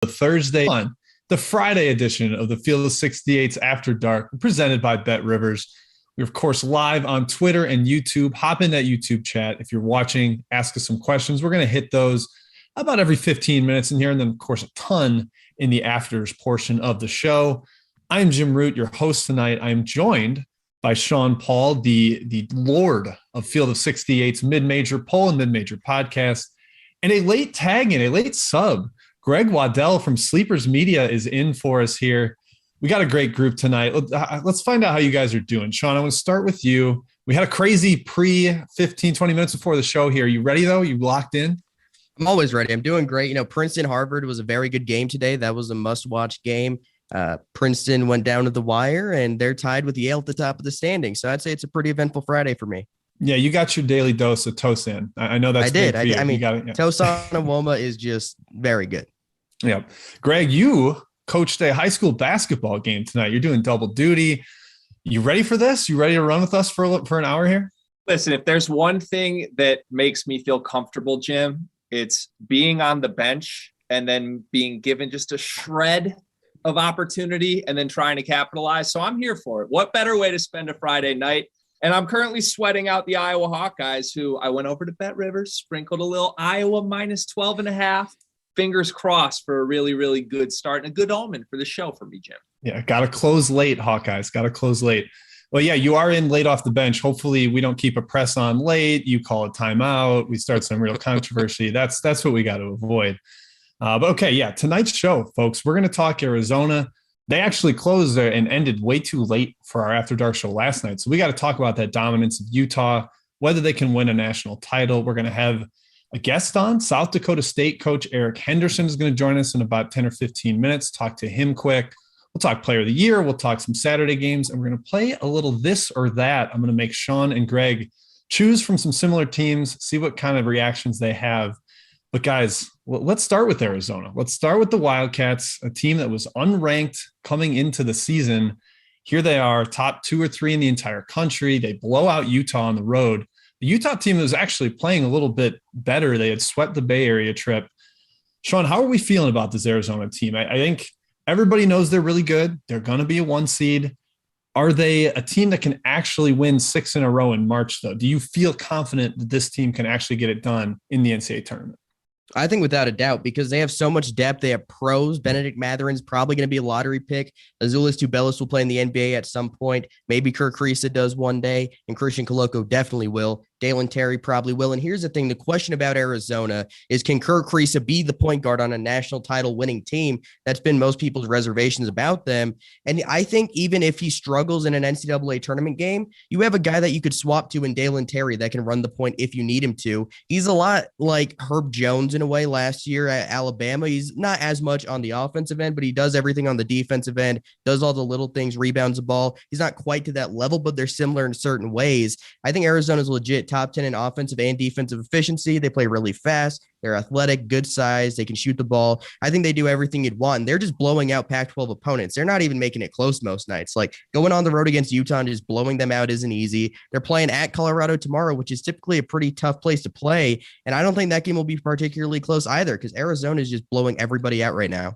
the Thursday on the Friday edition of the Field of 68's After Dark, presented by Bet Rivers. We're, of course, live on Twitter and YouTube. Hop in that YouTube chat. If you're watching, ask us some questions. We're going to hit those about every 15 minutes in here, and then, of course, a ton in the afters portion of the show. I'm Jim Root, your host tonight. I'm joined by Sean Paul, the lord of Field of 68's mid-major poll and mid-major podcast, and a late tag in, a late sub. Greg Waddell from Sleepers Media is in for us here. We got a great group tonight. Let's find out how you guys are doing. Sean, I want to start with you. We had a crazy pre-15, 20 minutes before the show here. You ready, though? You locked in? I'm always ready. I'm doing great. You know, Princeton-Harvard was a very good game today. That was a must-watch game. Princeton went down to the wire, and they're tied with Yale at the top of the standings. So I'd say it's a pretty eventful Friday for me. Yeah, you got your daily dose of Tosan. I know that's I did. I mean, Tosan Awoma is just very good. Yeah. Greg, you coached a high school basketball game tonight. You're doing double duty. You ready for this? You ready to run with us for an hour here? Listen, if there's one thing that makes me feel comfortable, Jim, it's being on the bench and then being given just a shred of opportunity and then trying to capitalize. So I'm here for it. What better way to spend a Friday night? And I'm currently sweating out the Iowa Hawkeyes, who I went over to Bet Rivers, sprinkled a little Iowa minus 12.5. Fingers crossed for a really, really good start and a good omen for the show for me, Jim. Yeah, got to close late, Hawkeyes. Got to close late. Well, yeah, you are in late off the bench. Hopefully we don't keep a press on late. You call a timeout. We start some real controversy. That's what we got to avoid. But okay, yeah, tonight's show, folks, we're going to talk Arizona. They actually closed there and ended way too late for our After Dark show last night. So we got to talk about that dominance of Utah, whether they can win a national title. We're going to have a guest on. South Dakota State coach Eric Henderson is going to join us in about 10 or 15 minutes. Talk to him quick. We'll talk player of the year. We'll talk some Saturday games, and we're going to play a little this or that. I'm going to make Sean and Greg choose from some similar teams, see what kind of reactions they have. But guys, let's start with Arizona. Let's start with the Wildcats, a team that was unranked coming into the season. Here they are, top 2 or 3 in the entire country. They blow out Utah on the road. The Utah team was actually playing a little bit better. They had swept the Bay Area trip. Sean, how are we feeling about this Arizona team? I think everybody knows they're really good. They're going to be a 1 seed. Are they a team that can actually win 6 in a row in March, though? Do you feel confident that this team can actually get it done in the NCAA tournament? I think without a doubt, because they have so much depth. They have pros. Benedict Matherin's probably going to be a lottery pick. Azuolas Tubelis will play in the NBA at some point. Maybe Kirk Kriisa does one day, and Christian Koloko definitely will. Dalen Terry probably will. And here's the thing. The question about Arizona is, can Kirk Kriisa be the point guard on a national title winning team? That's been most people's reservations about them. And I think even if he struggles in an NCAA tournament game, you have a guy that you could swap to in Dalen Terry that can run the point if you need him to. He's a lot like Herb Jones in a way last year at Alabama. He's not as much on the offensive end, but he does everything on the defensive end, does all the little things, rebounds the ball. He's not quite to that level, but they're similar in certain ways. I think Arizona's legit top 10 in offensive and defensive efficiency. They play really fast. They're athletic, good size. They can shoot the ball. I think they do everything you'd want. And they're just blowing out Pac-12 opponents. They're not even making it close most nights. Like going on the road against Utah and just blowing them out isn't easy. They're playing at Colorado tomorrow, which is typically a pretty tough place to play. And I don't think that game will be particularly close either, because Arizona is just blowing everybody out right now.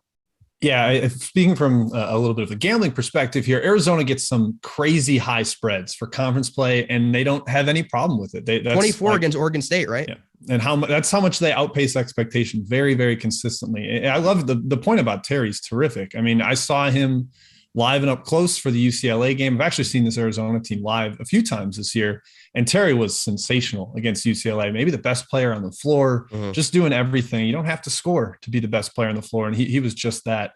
Yeah, speaking from a little bit of a gambling perspective here, Arizona gets some crazy high spreads for conference play, and they don't have any problem with it. That's 24 against Oregon State, right? Yeah, and that's how much they outpace expectation very, very consistently. I love the point about Terry's terrific. I mean, I saw him live and up close for the UCLA game. I've actually seen this Arizona team live a few times this year, and Terry was sensational against UCLA, maybe the best player on the floor, just doing everything. You don't have to score to be the best player on the floor, and he was just that.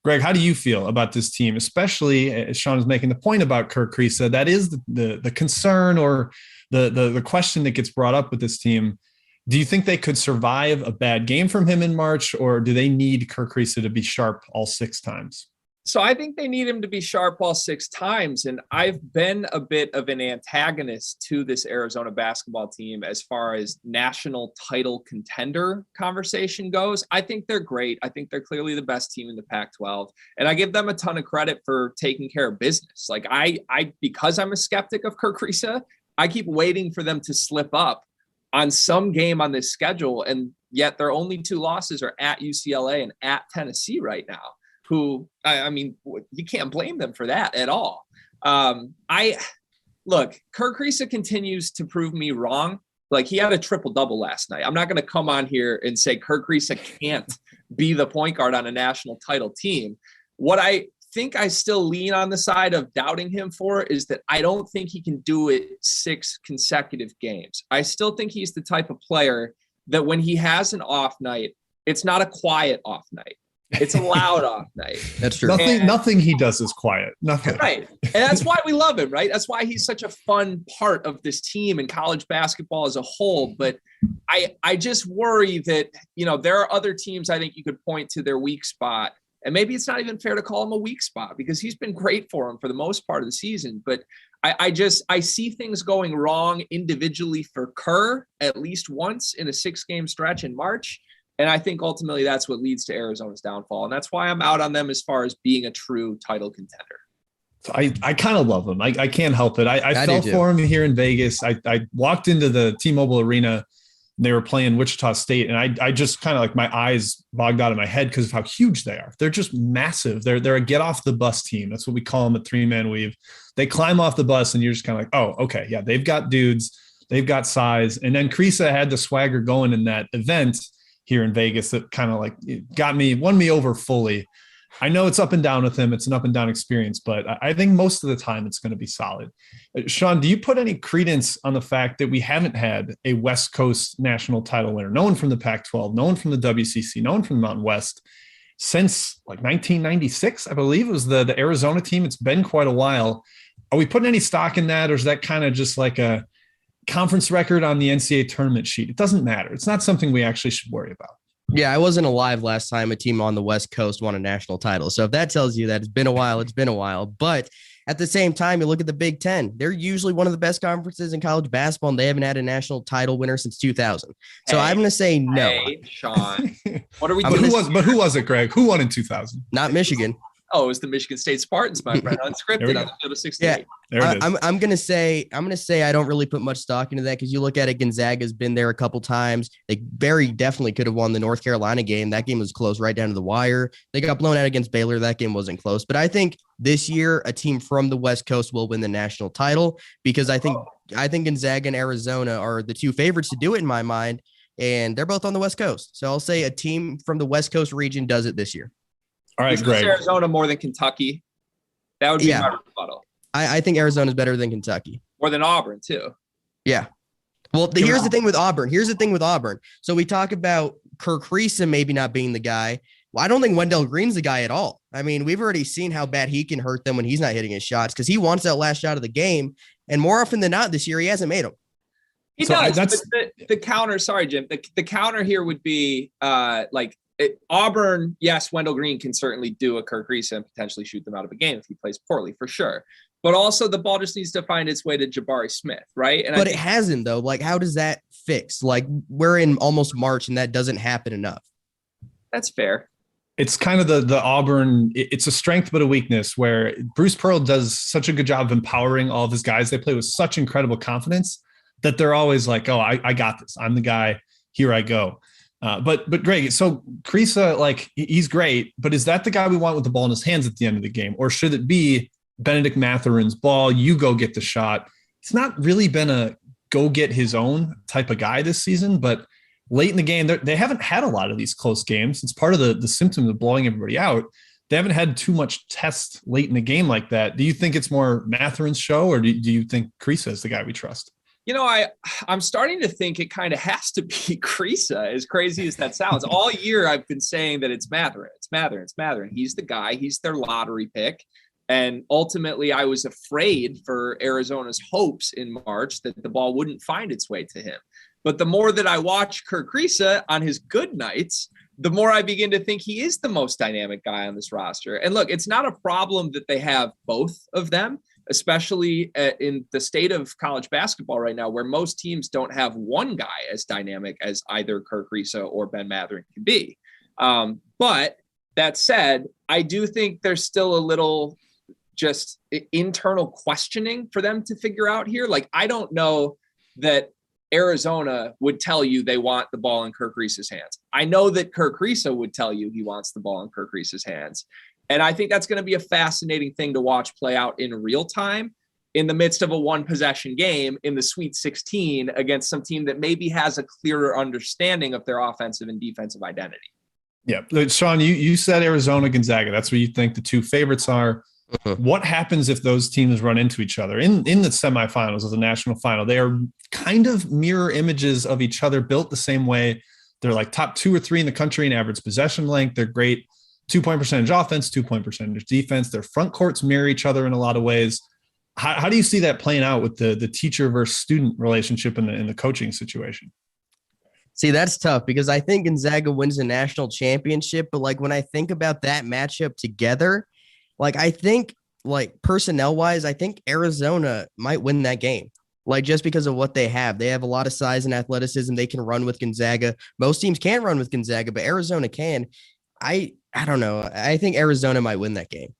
Greg, how do you feel about this team, especially as Sean is making the point about Kirk Kriisa? That is the concern or the question that gets brought up with this team. Do you think they could survive a bad game from him in March, or do they need Kirk Kriisa to be sharp all 6 times? So I think they need him to be sharp all 6 times. And I've been a bit of an antagonist to this Arizona basketball team as far as national title contender conversation goes. I think they're great. I think they're clearly the best team in the Pac-12. And I give them a ton of credit for taking care of business. Like I because I'm a skeptic of Kirk Kriisa, I keep waiting for them to slip up on some game on this schedule, and yet their only 2 losses are at UCLA and at Tennessee right now, who, I mean, you can't blame them for that at all. Look, Kirk Kriisa continues to prove me wrong. Like, he had a triple-double last night. I'm not going to come on here and say Kirk Kriisa can't be the point guard on a national title team. What I think I still lean on the side of doubting him for is that I don't think he can do it 6 consecutive games. I still think he's the type of player that when he has an off night, it's not a quiet off night. It's a loud off night. That's true. Nothing he does is quiet. Nothing. Right. And that's why we love him, right? That's why he's such a fun part of this team and college basketball as a whole. But I just worry that, there are other teams I think you could point to their weak spot. And maybe it's not even fair to call him a weak spot because he's been great for him for the most part of the season. But I see things going wrong individually for Kerr at least once in a 6-game stretch in March. And I think ultimately that's what leads to Arizona's downfall. And that's why I'm out on them as far as being a true title contender. So I kind of love him. I can't help it. I fell for him here in Vegas. I walked into the T-Mobile Arena. They were playing Wichita State. And I just kind of like my eyes bogged out of my head because of how huge they are. They're just massive. They're a get off the bus team. That's what we call them at 3-man weave. They climb off the bus and you're just kind of like, oh, okay. Yeah, they've got dudes. They've got size. And then Kriisa had the swagger going in that event here in Vegas that kind of like won me over fully. I know it's up and down with him. It's an up and down experience, but I think most of the time it's going to be solid. Sean, do you put any credence on the fact that we haven't had a West Coast national title winner, no one from the Pac-12, no one from the WCC, no one from the Mountain West since like 1996, I believe it was the Arizona team. It's been quite a while. Are we putting any stock in that? Or is that kind of just like a conference record on the NCAA tournament sheet? It doesn't matter. It's not something we actually should worry about. Yeah, I wasn't alive last time a team on the West Coast won a national title. So if that tells you that it's been a while, it's been a while. But at the same time, you look at the Big Ten. They're usually one of the best conferences in college basketball, and they haven't had a national title winner since 2000. So I'm going to say no. Hey, Sean. What are we doing? But who was it, Greg? Who won in 2000? Not Michigan. Oh, it was the Michigan State Spartans, my friend, unscripted on the field of 68. Yeah, I'm gonna say I don't really put much stock into that because you look at it, Gonzaga's been there a couple times. They very definitely could have won the North Carolina game. That game was close right down to the wire. They got blown out against Baylor. That game wasn't close. But I think this year a team from the West Coast will win the national title because I think Gonzaga and Arizona are the 2 favorites to do it in my mind, and they're both on the West Coast. So I'll say a team from the West Coast region does it this year. All right, Greg. Arizona more than Kentucky. That would be my rebuttal. I think Arizona's better than Kentucky. More than Auburn, too. Yeah. Well, here's the thing with Auburn. So we talk about Kirk Kriisa maybe not being the guy. Well, I don't think Wendell Green's the guy at all. I mean, we've already seen how bad he can hurt them when he's not hitting his shots because he wants that last shot of the game. And more often than not this year, he hasn't made them. He does. But the counter, sorry, Jim, the counter here would be Auburn, yes, Wendell Green can certainly do a Kirk Kriisa and potentially shoot them out of a game if he plays poorly, for sure. But also the ball just needs to find its way to Jabari Smith, right? But it hasn't, though. Like, how does that fix? Like, we're in almost March, and that doesn't happen enough. That's fair. It's kind of the Auburn, it's a strength but a weakness where Bruce Pearl does such a good job of empowering all of his guys. They play with such incredible confidence that they're always like, oh, I got this. I'm the guy. Here I go. But Greg, so Kriisa, like, he's great, but is that the guy we want with the ball in his hands at the end of the game? Or should it be Benedict Matherin's ball? You go get the shot. He's not really been a go get his own type of guy this season, but late in the game, they haven't had a lot of these close games. It's part of the symptom of blowing everybody out. They haven't had too much test late in the game like that. Do you think it's more Matherin's show, or do you think Kriisa is the guy we trust? I'm starting to think it kind of has to be Kriisa, as crazy as that sounds. All year I've been saying that it's Matherin. It's Matherin. He's the guy. He's their lottery pick. And ultimately I was afraid for Arizona's hopes in March that the ball wouldn't find its way to him. But the more that I watch Kirk Kriisa on his good nights, the more I begin to think he is the most dynamic guy on this roster. And look, it's not a problem that they have both of them, especially in the state of college basketball right now, where most teams don't have one guy as dynamic as either Kirk Kriisa or Ben Matherin can be. But that said, I do think there's still a little just internal questioning for them to figure out here. Like, I don't know that Arizona would tell you they want the ball in Kirk Reese's hands. I know that Kirk Reese would tell you he wants the ball in Kirk Reese's hands. And I think that's going to be a fascinating thing to watch play out in real time in the midst of a one possession game in the Sweet 16 against some team that maybe has a clearer understanding of their offensive and defensive identity. Yeah. Sean, you said Arizona, Gonzaga. That's what you think the two favorites are. What happens if those teams run into each other in the semifinals of the national final? They are kind of mirror images of each other, built the same way. They're like top 2 or 3 in the country in average possession length. They're great 2-point percentage offense, 2-point percentage defense. Their front courts mirror each other in a lot of ways. How do you see that playing out with the teacher versus student relationship in the coaching situation? See, that's tough because I think Gonzaga wins the national championship. But like when I think about that matchup together, like, I think, like, personnel-wise, I think Arizona might win that game. Like, just because of what they have. They have a lot of size and athleticism. They can run with Gonzaga. Most teams can't run with Gonzaga, but Arizona can. I don't know. I think Arizona might win that game.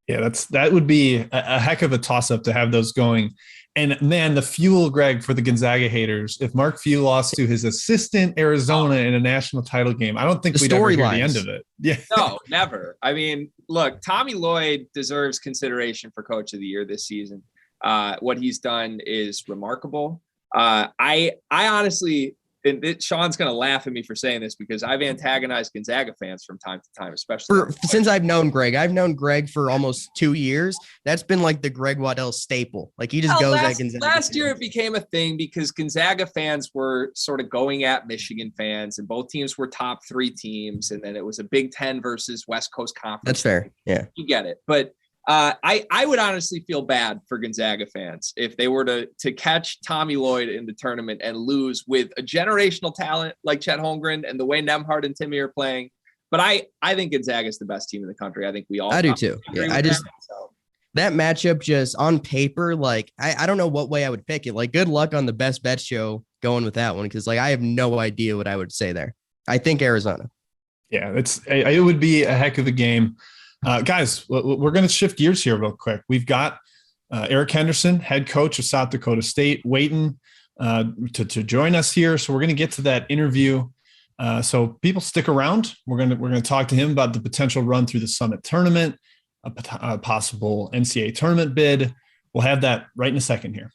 Yeah, that would be a heck of a toss-up to have those going. And, man, the fuel, Greg, for the Gonzaga haters, if Mark Few lost to his assistant Arizona in a national title game, I don't think we'd ever hear the end of it. Yeah. No, never. I mean, look, Tommy Lloyd deserves consideration for Coach of the Year this season. What he's done is remarkable. I honestly, and Sean's going to laugh at me for saying this because I've antagonized Gonzaga fans from time to time, especially since I've known Greg. I've known Greg for almost 2 years. That's been like the Greg Waddell staple. Like he just goes at Gonzaga. Last year it became a thing because Gonzaga fans were sort of going at Michigan fans, and both teams were top 3 teams, and then it was a Big Ten versus West Coast Conference. That's fair. Yeah, you get it, but. I would honestly feel bad for Gonzaga fans if they were to catch Tommy Lloyd in the tournament and lose with a generational talent like Chet Holmgren and the way Nembhard and Timmy are playing. But I think Gonzaga is the best team in the country. I think we all. I do too. Yeah, that matchup just on paper, like I don't know what way I would pick it. Like good luck on the Best Bet show going with that one because like I have no idea what I would say there. I think Arizona. Yeah, it would be a heck of a game. Guys, we're going to shift gears here real quick. We've got Eric Henderson, head coach of South Dakota State, waiting to join us here. So we're going to get to that interview. So people stick around. We're going to talk to him about the potential run through the Summit tournament, a possible NCAA tournament bid. We'll have that right in a second here.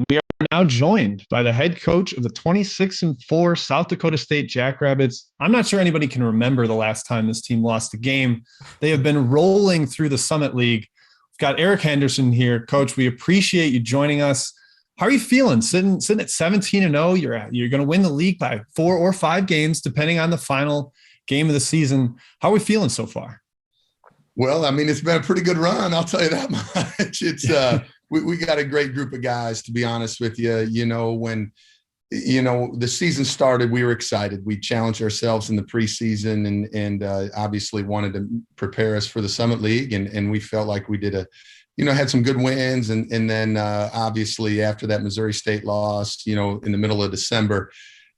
We are now joined by the head coach of the 26-4 South Dakota State Jackrabbits. I'm not sure anybody can remember the last time this team lost a game. They have been rolling through the Summit League. We've got Eric Henderson here. Coach, we appreciate you joining us. How are you feeling? Sitting at 17-0, you're going to win the league by 4 or 5 games, depending on the final game of the season. How are we feeling so far? Well, I mean, it's been a pretty good run. I'll tell you that much. It's we got a great group of guys, to be honest with you. When the season started, we were excited. We challenged ourselves in the preseason and obviously wanted to prepare us for the Summit League. And we felt like we did had some good wins. And then obviously after that Missouri State loss, in the middle of December,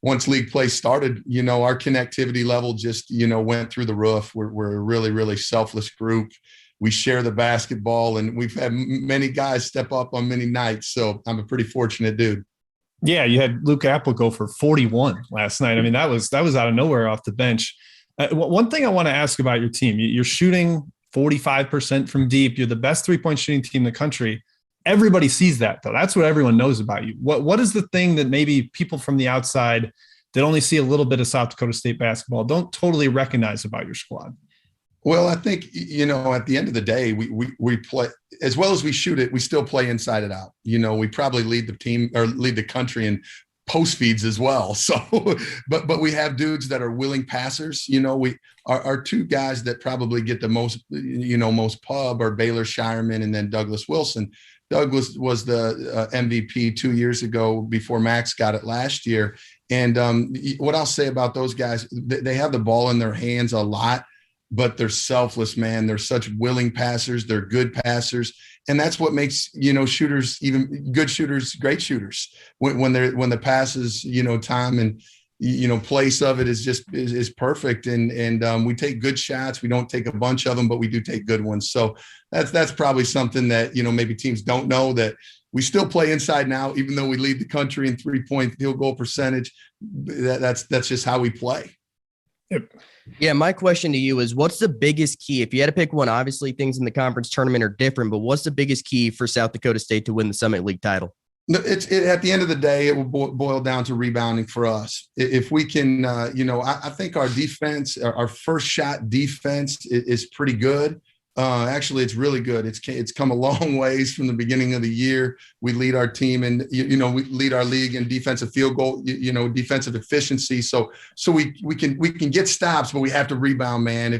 once league play started, our connectivity level just, went through the roof. We're a really, really selfless group. We share the basketball, and we've had many guys step up on many nights. So I'm a pretty fortunate dude. Yeah, you had Luke Apple go for 41 last night. I mean, that was out of nowhere off the bench. One thing I want to ask about your team, you're shooting 45% from deep. You're the best three-point shooting team in the country. Everybody sees that, though. That's what everyone knows about you. What is the thing that maybe people from the outside that only see a little bit of South Dakota State basketball don't totally recognize about your squad? Well, I think, at the end of the day, we play as well as we shoot it. We still play inside it out. We probably lead the team or lead the country in post feeds as well. So, but we have dudes that are willing passers. Our two guys that probably get the most pub are Baylor Shireman and then Douglas Wilson. Douglas was the MVP 2 years ago before Max got it last year. And what I'll say about those guys, they have the ball in their hands a lot, but they're selfless, man. They're such willing passers. They're good passers. And that's what makes, shooters, even good shooters, great shooters. When the passes, time and, place of it is perfect. And we take good shots. We don't take a bunch of them, but we do take good ones. So that's probably something that, maybe teams don't know, that we still play inside now, even though we lead the country in 3-point field goal percentage. That's just how we play. Yep. Yeah, my question to you is, what's the biggest key? If you had to pick one, obviously things in the conference tournament are different, but what's the biggest key for South Dakota State to win the Summit League title? At the end of the day, it will boil down to rebounding for us. If we can, I think our defense, our first shot defense is pretty good. Actually, it's really good. It's come a long ways from the beginning of the year. We lead our team and, we lead our league in defensive field goal, defensive efficiency. So we can get stops, but we have to rebound, man.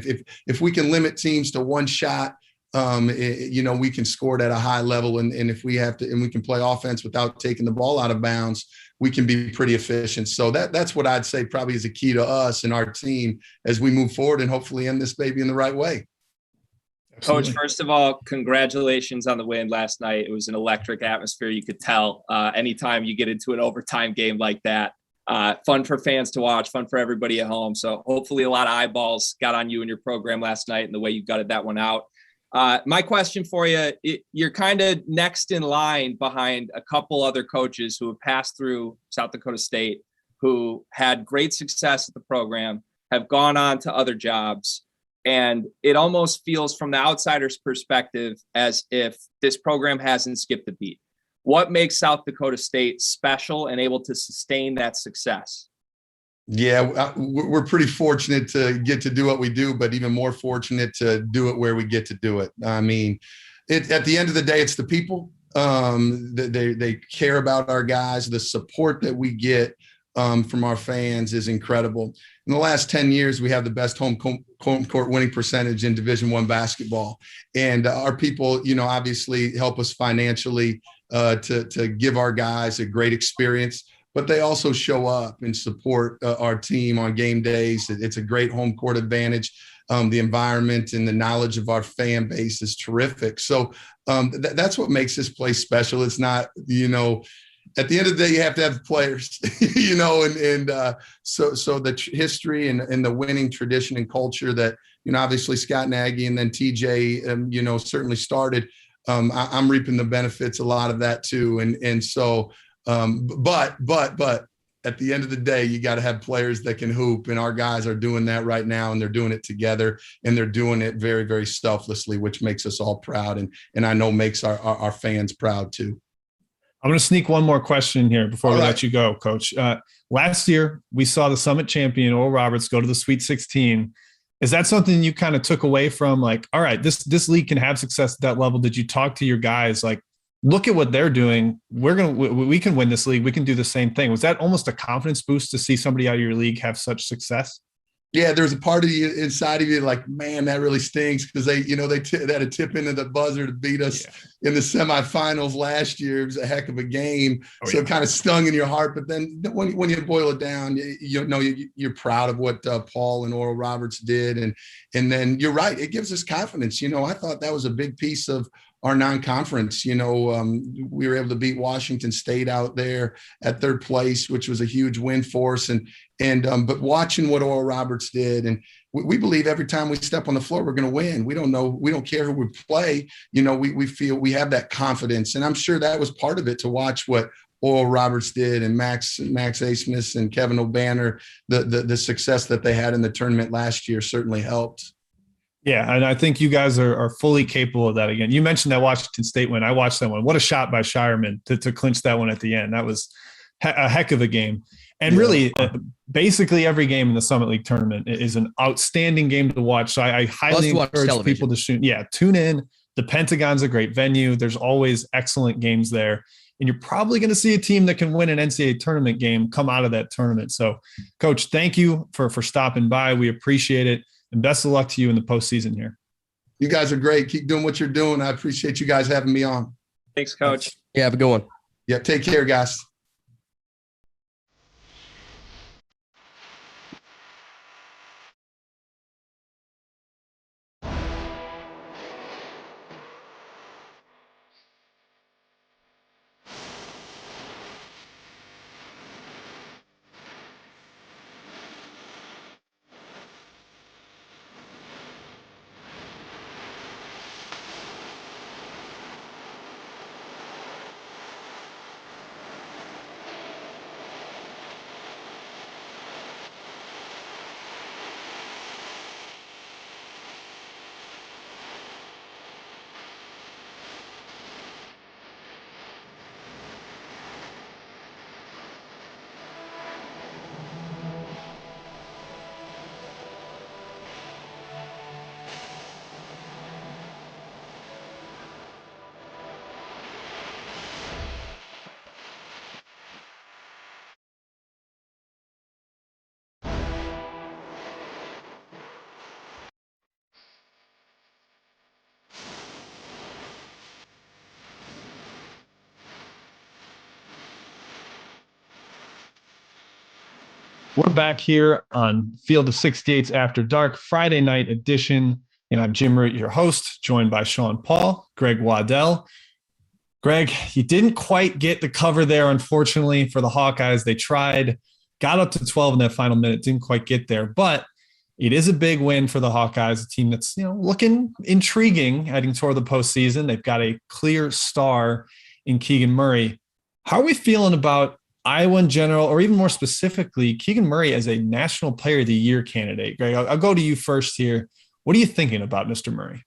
If we can limit teams to one shot, we can score it at a high level. And if we have to, and we can play offense without taking the ball out of bounds, we can be pretty efficient. So that's what I'd say probably is a key to us and our team as we move forward and hopefully end this baby in the right way. Absolutely. Coach, first of all, congratulations on the win last night. It was an electric atmosphere. You could tell anytime you get into an overtime game like that, fun for fans to watch, fun for everybody at home. So hopefully a lot of eyeballs got on you and your program last night and the way you gutted that one out. My question for you, you're kind of next in line behind a couple other coaches who have passed through South Dakota State, who had great success at the program, have gone on to other jobs. And it almost feels from the outsider's perspective as if this program hasn't skipped a beat. What makes South Dakota State special and able to sustain that success? Yeah, we're pretty fortunate to get to do what we do, but even more fortunate to do it where we get to do it. I mean, at the end of the day, it's the people. They care about our guys. The support that we get from our fans is incredible. In the last 10 years, we have the best home court winning percentage in Division I basketball. And our people, obviously help us financially to give our guys a great experience, but they also show up and support our team on game days. It's a great home court advantage. The environment and the knowledge of our fan base is terrific. So that's what makes this place special. It's not, at the end of the day, you have to have players, so the history and the winning tradition and culture that, obviously Scott Nagy and then TJ, certainly started. I'm reaping the benefits, a lot of that too. And so, but at the end of the day, you got to have players that can hoop, and our guys are doing that right now, and they're doing it together, and they're doing it very, very selflessly, which makes us all proud. And I know makes our fans proud too. I'm going to sneak one more question in here before we let you go, Coach. Last year, we saw the Summit champion, Oral Roberts, go to the Sweet 16. Is that something you kind of took away from, like, all right, this league can have success at that level? Did you talk to your guys, like, look at what they're doing. We can win this league. We can do the same thing. Was that almost a confidence boost to see somebody out of your league have such success? Yeah, there's a part of you inside of you like, man, that really stings, because they had a tip into the buzzer to beat us in the semifinals last year. It was a heck of a game. It kind of stung in your heart. But then when you boil it down, you're proud of what Paul and Oral Roberts did. And then you're right. It gives us confidence. I thought that was a big piece of our non-conference. We were able to beat Washington State out there at third place, which was a huge win for us. But watching what Oral Roberts did, and we believe every time we step on the floor, we're going to win. We don't care who we play. We feel we have that confidence. And I'm sure that was part of it, to watch what Oral Roberts did, and Max A. Smith and Kevin O'Banner, the success that they had in the tournament last year certainly helped. Yeah, and I think you guys are fully capable of that again. You mentioned that Washington State win. I watched that one. What a shot by Shireman to clinch that one at the end. That was a heck of a game. And really, basically every game in the Summit League tournament is an outstanding game to watch. So I highly encourage people to tune in. The Pentagon's a great venue. There's always excellent games there. And you're probably going to see a team that can win an NCAA tournament game come out of that tournament. So, Coach, thank you for stopping by. We appreciate it. And best of luck to you in the postseason here. You guys are great. Keep doing what you're doing. I appreciate you guys having me on. Thanks, Coach. Yeah, have a good one. Yeah, take care, guys. We're back here on Field of 68's After Dark Friday night edition. And I'm Jim Root, your host, joined by Sean Paul, Greg Waddell. Greg, you didn't quite get the cover there, unfortunately, for the Hawkeyes. They tried, got up to 12 in that final minute, didn't quite get there. But it is a big win for the Hawkeyes, a team that's looking intriguing heading toward the postseason. They've got a clear star in Keegan Murray. How are we feeling about Iowa in general, or even more specifically, Keegan Murray as a National Player of the Year candidate? Greg, I'll go to you first here. What are you thinking about Mr. Murray?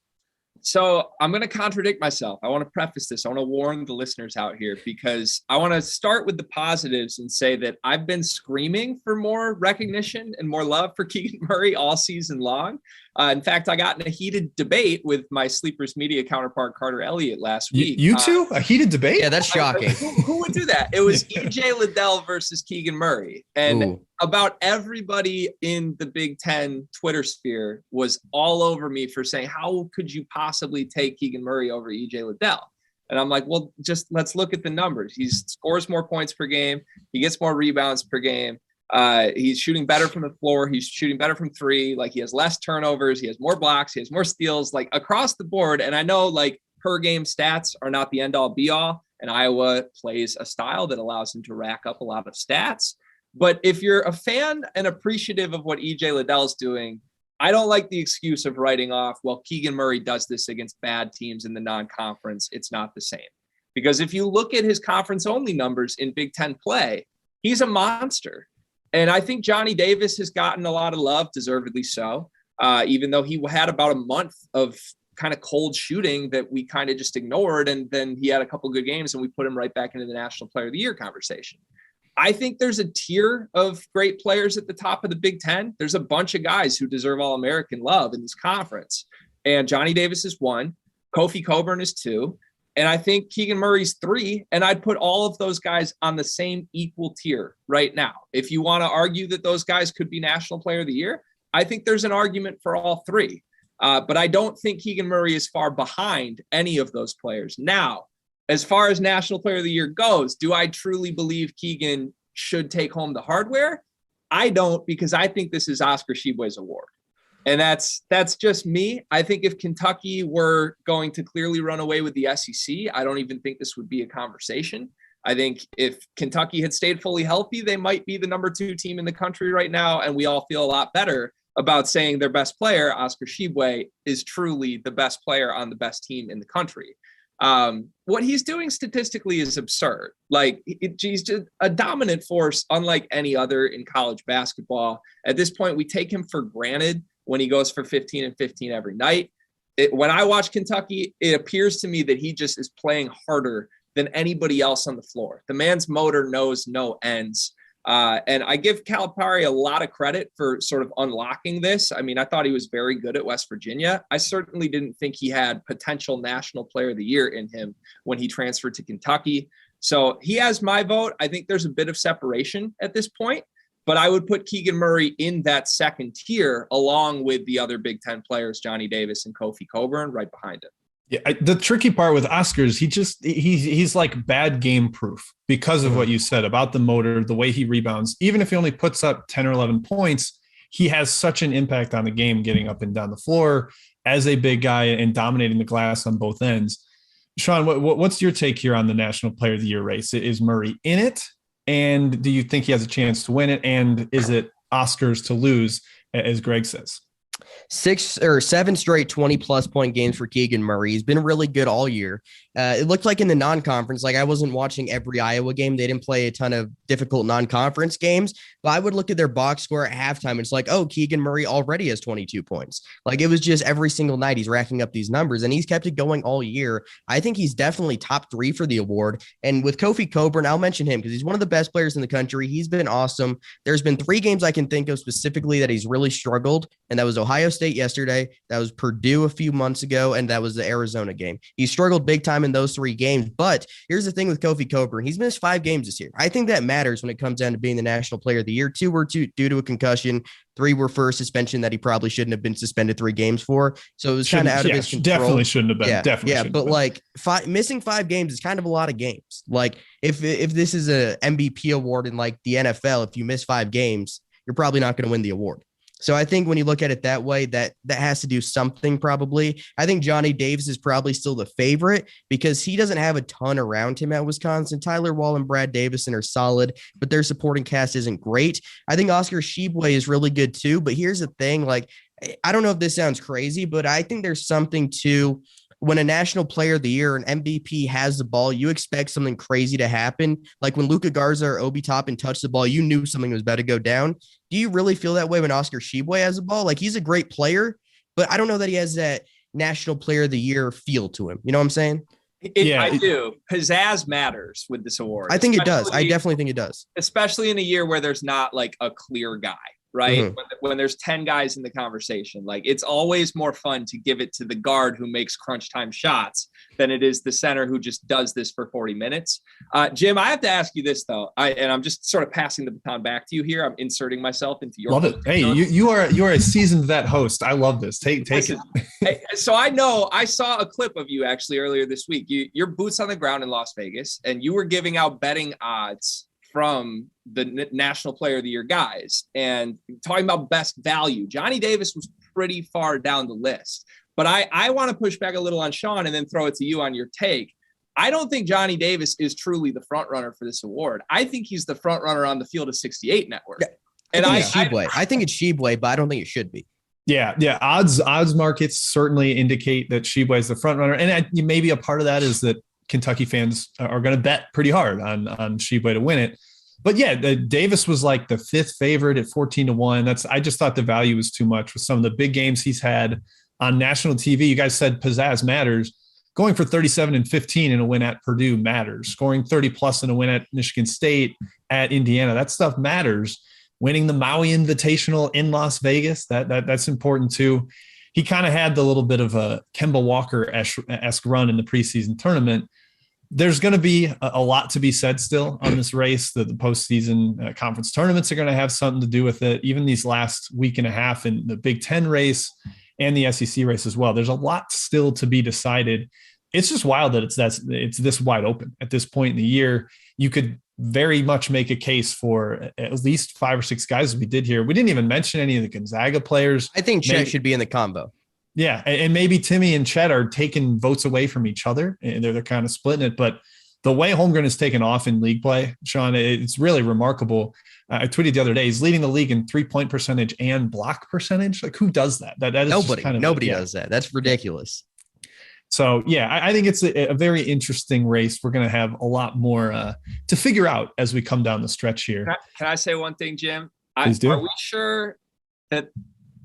So I'm going to contradict myself. I want to preface this. I want to warn the listeners out here, because I want to start with the positives and say that I've been screaming for more recognition and more love for Keegan Murray all season long. In fact, I got in a heated debate with my Sleepers Media counterpart, Carter Elliott, last week. You two? A heated debate? Yeah, that's shocking. Who would do that? It was EJ Liddell versus Keegan Murray. And about everybody in the Big Ten Twitter sphere was all over me for saying, how could you possibly take Keegan Murray over EJ Liddell? And I'm like, well, just let's look at the numbers. He scores more points per game. He gets more rebounds per game. He's shooting better from the floor. He's shooting better from three. Like, he has less turnovers. He has more blocks. He has more steals, like across the board. And I know like per game stats are not the end all be all. And Iowa plays a style that allows him to rack up a lot of stats. But if you're a fan and appreciative of what EJ Liddell's doing, I don't like the excuse of writing off, well, Keegan Murray does this against bad teams in the non-conference. It's not the same. Because if you look at his conference-only numbers in Big Ten play, he's a monster. And I think Johnny Davis has gotten a lot of love, deservedly so, even though he had about a month of kind of cold shooting that we kind of just ignored. And then he had a couple good games and we put him right back into the National Player of the Year conversation. I think there's a tier of great players at the top of the Big Ten. There's a bunch of guys who deserve All-American love in this conference. And Johnny Davis is one. Kofi Coburn is two. And I think Keegan Murray's 3, and I'd put all of those guys on the same equal tier right now. If you want to argue that those guys could be National Player of the Year, I think there's an argument for all 3. But I don't think Keegan Murray is far behind any of those players. Now, as far as National Player of the Year goes, do I truly believe Keegan should take home the hardware? I don't, because I think this is Oscar Tshiebwe's award. And that's just me. I think if Kentucky were going to clearly run away with the SEC, I don't even think this would be a conversation. I think if Kentucky had stayed fully healthy, they might be the number 2 team in the country right now. And we all feel a lot better about saying their best player, Oscar Tshiebwe, is truly the best player on the best team in the country. What he's doing statistically is absurd. Like, he's just a dominant force, unlike any other in college basketball. At this point, we take him for granted when he goes for 15 and 15 every night. When I watch Kentucky, it appears to me that he just is playing harder than anybody else on the floor. The man's motor knows no ends. And I give Calipari a lot of credit for sort of unlocking this. I mean, I thought he was very good at West Virginia. I certainly didn't think he had potential National Player of the Year in him when he transferred to Kentucky. So he has my vote. I think there's a bit of separation at this point, but I would put Keegan Murray in that second tier along with the other Big Ten players, Johnny Davis and Kofi Cockburn, right behind him. Yeah, the tricky part with Oscar is he's like bad game proof because of what you said about the motor, the way he rebounds. Even if he only puts up 10 or 11 points, he has such an impact on the game, getting up and down the floor as a big guy and dominating the glass on both ends. Sean, what's your take here on the National Player of the Year race? Is Murray in it? And do you think he has a chance to win it? And is it Oscars to lose, as Greg says? 6 or 7 straight 20-plus point games for Keegan Murray. He's been really good all year. It looked like in the non-conference, like I wasn't watching every Iowa game. They didn't play a ton of difficult non-conference games, but I would look at their box score at halftime. It's like, oh, Keegan Murray already has 22 points. Like, it was just every single night he's racking up these numbers, and he's kept it going all year. I think he's definitely top 3 for the award. And with Kofi Cockburn, I'll mention him because he's one of the best players in the country. He's been awesome. There's been 3 games I can think of specifically that he's really struggled, and that was Ohio State yesterday, that was Purdue a few months ago, and that was the Arizona game. He struggled big time in those 3 games, but here's the thing with Kofi Cockburn. He's missed 5 games this year. I think that matters when it comes down to being the National Player of the Year. 2 were due to a concussion. 3 were for a suspension that he probably shouldn't have been suspended 3 games for. So it was kind of out of his control. Definitely shouldn't have been. Yeah, but like missing 5 games is kind of a lot of games. Like if this is a MVP award in like the NFL, if you miss 5 games, you're probably not going to win the award. So I think when you look at it that way, that has to do something probably. I think Johnny Davis is probably still the favorite because he doesn't have a ton around him at Wisconsin. Tyler Wall and Brad Davison are solid, but their supporting cast isn't great. I think Oscar Tshiebwe is really good too, but here's the thing. Like, I don't know if this sounds crazy, but I think there's something to when a National Player of the Year, an MVP has the ball, you expect something crazy to happen. Like when Luka Garza or Obi Toppin touched the ball, you knew something was about to go down. Do you really feel that way when Oscar Tshiebwe has the ball? Like, he's a great player, but I don't know that he has that National Player of the Year feel to him. You know what I'm saying? I do. Pizzazz matters with this award. I think it does. I definitely think it does. Especially in a year where there's not like a clear guy. Right. Mm-hmm. When there's 10 guys in the conversation, like it's always more fun to give it to the guard who makes crunch time shots than it is the center who just does this for 40 minutes. Jim, I have to ask you this though. I'm just sort of passing the baton back to you here. I'm inserting myself into your. Love it. Hey, you are a seasoned vet host. I love this. Take it. Hey, so I saw a clip of you actually earlier this week. You're boots on the ground in Las Vegas, and you were giving out betting odds from the National Player of the Year guys and talking about best value. Johnny Davis was pretty far down the list, but I want to push back a little on Sean and then throw it to you on your take. I don't think Johnny Davis is truly the front runner for this award. I think he's the front runner on the Field of 68 network. Yeah, and I think it's Tshiebwe, but I don't think it should be. Yeah. Odds markets certainly indicate that Tshiebwe is the front runner. And maybe a part of that is that Kentucky fans are going to bet pretty hard on Tshiebwe to win it. But yeah, Davis was like the 5th favorite at 14-1. I just thought the value was too much with some of the big games he's had on national TV. You guys said pizzazz matters. Going for 37 and 15 in a win at Purdue matters. Scoring 30 plus in a win at Michigan State, at Indiana, that stuff matters. Winning the Maui Invitational in Las Vegas, that's important too. he kind of had the little bit of a Kemba Walker-esque run in the preseason tournament. There's going to be a lot to be said still on this race. The postseason conference tournaments are going to have something to do with it. Even these last week and a half in the Big Ten race and the SEC race as well. There's a lot still to be decided. It's just wild that it's this wide open at this point in the year. You could very much make a case for at least 5 or 6 guys as we did here. We didn't even mention any of the Gonzaga players. I think Chet should be in the combo. Yeah, and maybe Timmy and Chet are taking votes away from each other, and they're kind of splitting it. But the way Holmgren has taken off in league play, Sean, it's really remarkable. I tweeted the other day, he's leading the league in 3-point percentage and block percentage. Like, who does that? That is nobody does that. That's ridiculous. So, yeah, I think it's a very interesting race. We're going to have a lot more to figure out as we come down the stretch here. Can I say one thing, Jim? Please do. Are we sure that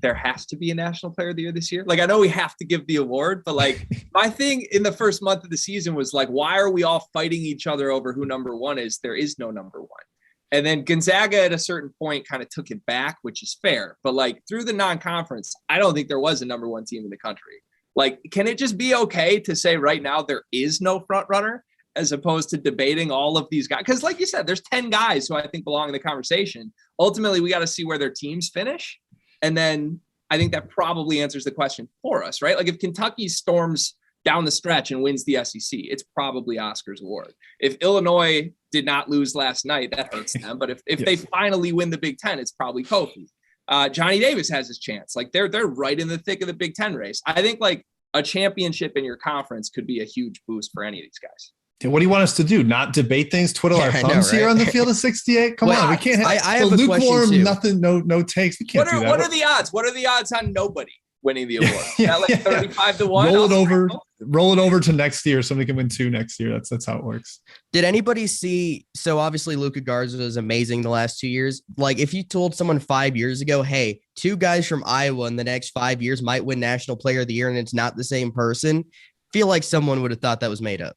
there has to be a National Player of the Year this year? Like, I know we have to give the award, but like my thing in the first month of the season was like, why are we all fighting each other over who number one is? There is no number one. And then Gonzaga at a certain point kind of took it back, which is fair. But like through the non-conference, I don't think there was a number one team in the country. Like, can it just be okay to say right now there is no front runner as opposed to debating all of these guys? Because like you said, there's 10 guys who I think belong in the conversation. Ultimately, we got to see where their teams finish. And then I think that probably answers the question for us, right? Like if Kentucky storms down the stretch and wins the SEC, it's probably Oscar's award. If Illinois did not lose last night, that hurts them. But if yes, they finally win the Big Ten, it's probably Kofi. Johnny Davis has his chance. Like they're right in the thick of the Big Ten race. I think like a championship in your conference could be a huge boost for any of these guys. What do you want us to do? Not debate things, twiddle our thumbs here on the field of 68? Come on, we can't have I have a question too. Nothing, no takes. We can't do that. What are the odds? What are the odds on nobody winning the award? Like 35-1? Roll it over to next year. Somebody can win 2 next year. That's how it works. Did anybody see? So obviously Luka Garza is amazing the last 2 years. Like if you told someone 5 years ago, hey, 2 guys from Iowa in the next 5 years might win National Player of the Year and it's not the same person, feel like someone would have thought that was made up.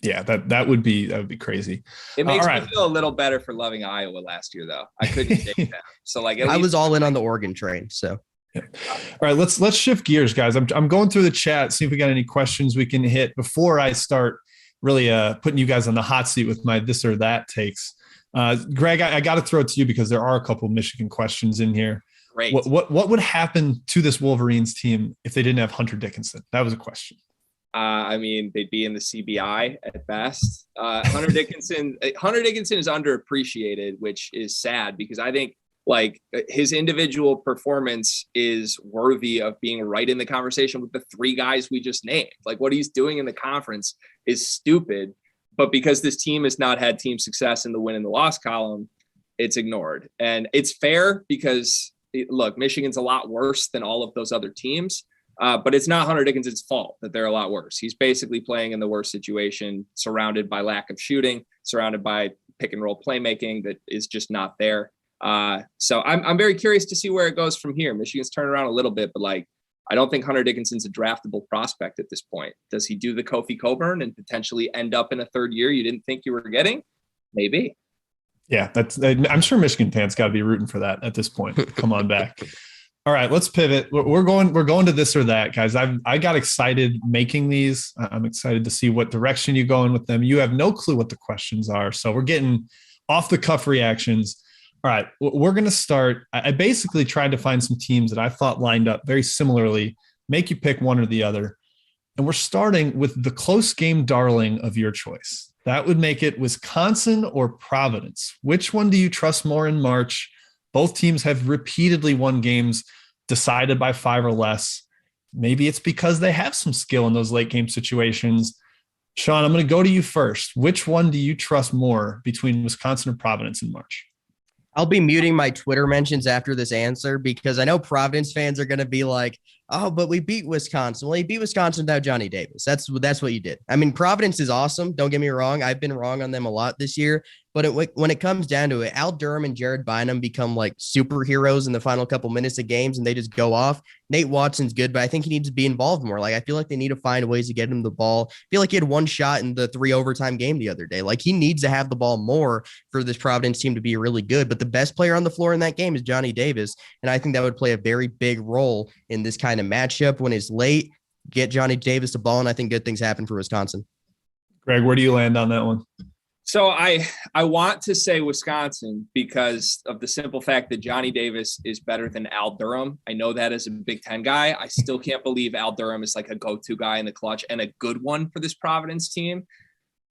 Yeah, that would be crazy. It makes me feel a little better for loving Iowa last year, though. I couldn't take that. So like I was all in on the Oregon train. So yeah. All right, let's shift gears, guys. I'm going through the chat, see if we got any questions we can hit before I start really putting you guys on the hot seat with my this or that takes. Greg, I got to throw it to you because there are a couple of Michigan questions in here. Great. What would happen to this Wolverines team if they didn't have Hunter Dickinson? That was a question. I mean, they'd be in the CBI at best. Hunter Dickinson is underappreciated, which is sad because I think like his individual performance is worthy of being right in the conversation with the 3 guys we just named. Like what he's doing in the conference is stupid, but because this team has not had team success in the win and the loss column, it's ignored. And it's fair because look, Michigan's a lot worse than all of those other teams. But it's not Hunter Dickinson's fault that they're a lot worse. He's basically playing in the worst situation, surrounded by lack of shooting, surrounded by pick and roll playmaking that is just not there. So I'm very curious to see where it goes from here. Michigan's turned around a little bit, but like, I don't think Hunter Dickinson's a draftable prospect at this point. Does he do the Kofi Coburn and potentially end up in a 3rd year you didn't think you were getting? Maybe. Yeah, I'm sure Michigan fans got to be rooting for that at this point. Come on back. All right, let's pivot. We're going to this or that, guys. I got excited making these. I'm excited to see what direction you go in with them. You have no clue what the questions are, so we're getting off the cuff reactions. All right, we're going to start. I basically tried to find some teams that I thought lined up very similarly, make you pick one or the other. And we're starting with the close game darling of your choice. That would make it Wisconsin or Providence. Which one do you trust more in March? Both teams have repeatedly won games decided by 5 or less. Maybe it's because they have some skill in those late game situations. Sean, I'm going to go to you first. Which one do you trust more between Wisconsin and Providence in March? I'll be muting my Twitter mentions after this answer because I know Providence fans are going to be like, oh, but we beat Wisconsin. Well, you beat Wisconsin without Johnny Davis. That's what you did. I mean, Providence is awesome. Don't get me wrong. I've been wrong on them a lot this year, But when it comes down to it, Al Durham and Jared Bynum become like superheroes in the final couple minutes of games and they just go off. Nate Watson's good, but I think he needs to be involved more. Like, I feel like they need to find ways to get him the ball. I feel like he had one shot in the 3 overtime game the other day. Like, he needs to have the ball more for this Providence team to be really good. But the best player on the floor in that game is Johnny Davis. And I think that would play a very big role in this kind of matchup. When it's late, get Johnny Davis the ball, and I think good things happen for Wisconsin. Greg, where do you land on that one? So I want to say Wisconsin because of the simple fact that Johnny Davis is better than Al Durham. I know that as a Big Ten guy. I still can't believe Al Durham is like a go-to guy in the clutch and a good one for this Providence team.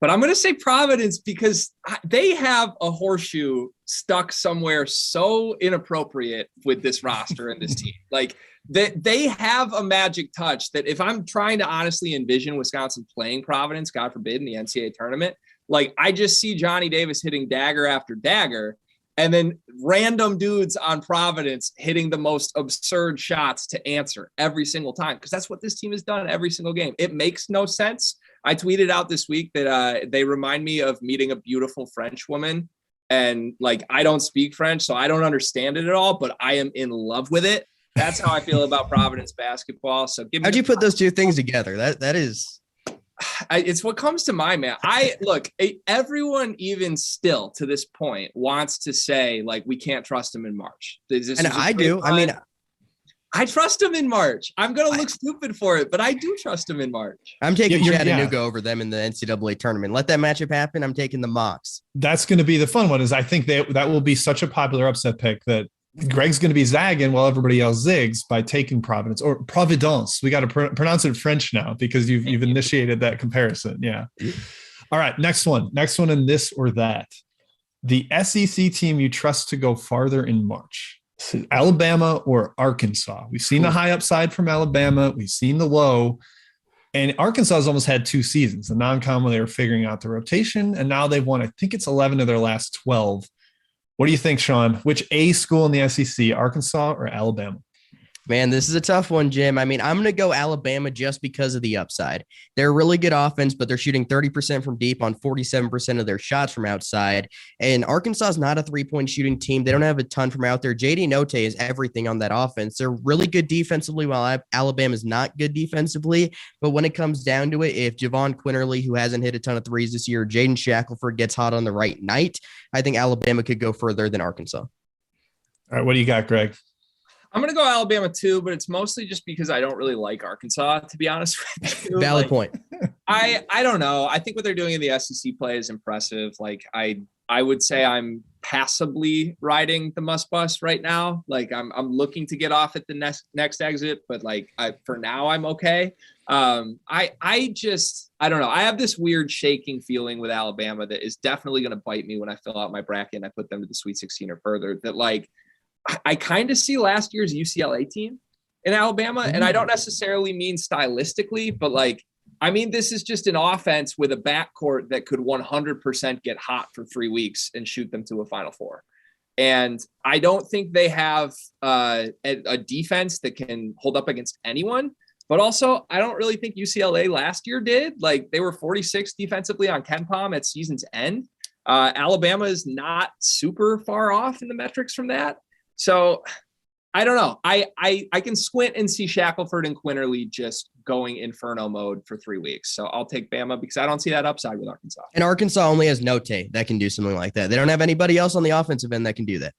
But I'm going to say Providence because they have a horseshoe stuck somewhere so inappropriate with this roster and this team. Like they have a magic touch that if I'm trying to honestly envision Wisconsin playing Providence, God forbid, in the NCAA tournament, like I just see Johnny Davis hitting dagger after dagger and then random dudes on Providence hitting the most absurd shots to answer every single time. Because that's what this team has done every single game. It makes no sense. I tweeted out this week that they remind me of meeting a beautiful French woman. And like, I don't speak French, so I don't understand it at all, but I am in love with it. That's how I feel about Providence basketball. So how'd you put those two things together? That is... It's what comes to mind, man. Everyone, even still to this point, wants to say like we can't trust him in March. And I do. I mean, I trust him in March. I'm gonna look stupid for it, but I do trust him in March. I'm taking Chattanooga over them in the NCAA tournament. Let that matchup happen. I'm taking the Mocs. That's going to be the fun one. Is I think that will be such a popular upset pick that Greg's going to be zagging while everybody else zigs by taking Providence or Providence. We got to pronounce it French now because you've initiated that comparison. Yeah. All right. Next one in this or that. The SEC team you trust to go farther in March. Alabama or Arkansas. We've seen the high upside from Alabama. We've seen the low. And Arkansas has almost had 2 seasons. The non-con when they were figuring out the rotation. And now they've won, I think it's 11 of their last 12. What do you think, Sean? Which A school in the SEC, Arkansas or Alabama? Man, this is a tough one, Jim. I mean, I'm going to go Alabama just because of the upside. They're a really good offense, but they're shooting 30% from deep on 47% of their shots from outside. And Arkansas is not a three-point shooting team. They don't have a ton from out there. JD Note is everything on that offense. They're really good defensively, while Alabama is not good defensively. But when it comes down to it, if Javon Quinterly, who hasn't hit a ton of threes this year, Jaden Shackelford gets hot on the right night, I think Alabama could go further than Arkansas. All right, what do you got, Greg? I'm going to go Alabama too, but it's mostly just because I don't really like Arkansas, to be honest with you. Valid point. I don't know. I think what they're doing in the SEC play is impressive. Like I would say I'm passively riding the Must Bus right now. Like I'm looking to get off at the next exit, but like for now I'm okay. I don't know. I have this weird shaking feeling with Alabama that is definitely going to bite me when I fill out my bracket and I put them to the Sweet 16 or further. That like I kind of see last year's UCLA team in Alabama, and I don't necessarily mean stylistically, but like, I mean, this is just an offense with a backcourt that could 100% get hot for 3 weeks and shoot them to a Final Four. And I don't think they have a defense that can hold up against anyone. But also, I don't really think UCLA last year did. Like, they were 46 defensively on KenPom at season's end. Alabama is not super far off in the metrics from that. So I don't know. I can squint and see Shackelford and Quinterly just going inferno mode for 3 weeks. So I'll take Bama because I don't see that upside with Arkansas. And Arkansas only has Note that can do something like that. They don't have anybody else on the offensive end that can do that.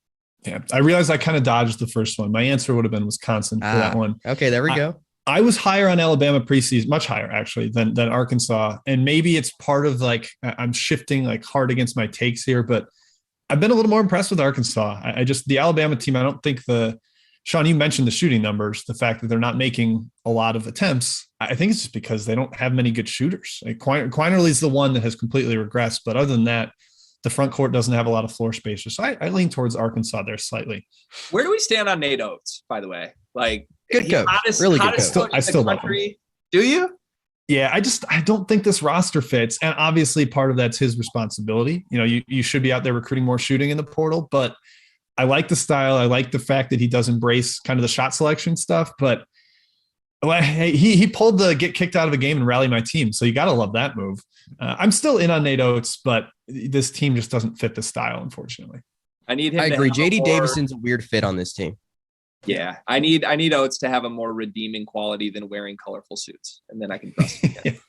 Yeah, I realized I kind of dodged the first one. My answer would have been Wisconsin for that one. Okay, there we go. I was higher on Alabama preseason, much higher actually than Arkansas. And maybe it's part of like I'm shifting like hard against my takes here, but I've been a little more impressed with Arkansas. The Alabama team, I don't think Sean, you mentioned the shooting numbers, the fact that they're not making a lot of attempts. I think it's just because they don't have many good shooters. Like Quinterly's the one that has completely regressed. But other than that, the front court doesn't have a lot of floor spacers. So I lean towards Arkansas there slightly. Where do we stand on Nate Oates, by the way? Like, good coach. Really good coach. I still love him. Do you? Yeah, I don't think this roster fits. And obviously part of that's his responsibility. You know, you should be out there recruiting more shooting in the portal, but I like the style. I like the fact that he does embrace kind of the shot selection stuff, but Well, hey, he pulled the get kicked out of a game and rally my team. So you got to love that move. I'm still in on Nate Oates, but this team just doesn't fit the style, unfortunately. I need him. I to agree. have a JD more- Davison's a weird fit on this team. Yeah, I need Oates to have a more redeeming quality than wearing colorful suits, and then I can trust him again.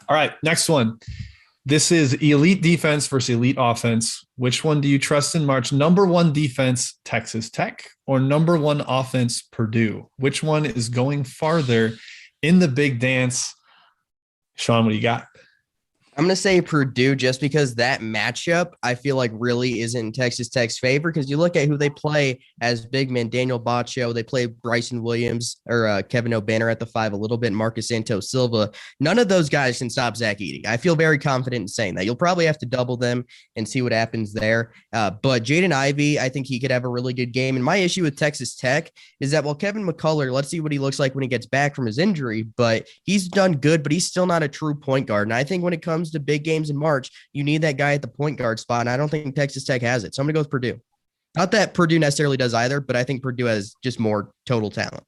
All right, next one. This is elite defense versus elite offense. Which one do you trust in March? Number one defense, Texas Tech, or number one offense, Purdue? Which one is going farther in the big dance? Sean, what do you got? I'm going to say Purdue just because that matchup, I feel like really isn't in Texas Tech's favor because you look at who they play as big men, Daniel Baccio, they play Bryson Williams or Kevin O'Banner at the 5 a little bit, Marcus Santos Silva. None of those guys can stop Zach Edey. I feel very confident in saying that. You'll probably have to double them and see what happens there. But Jaden Ivey, I think he could have a really good game. And my issue with Texas Tech is that, well, Kevin McCullough, let's see what he looks like when he gets back from his injury, but he's done good, but he's still not a true point guard. And I think when it comes to big games in March, you need that guy at the point guard spot. And I don't think Texas Tech has it. So I'm going to go with Purdue. Not that Purdue necessarily does either, but I think Purdue has just more total talent.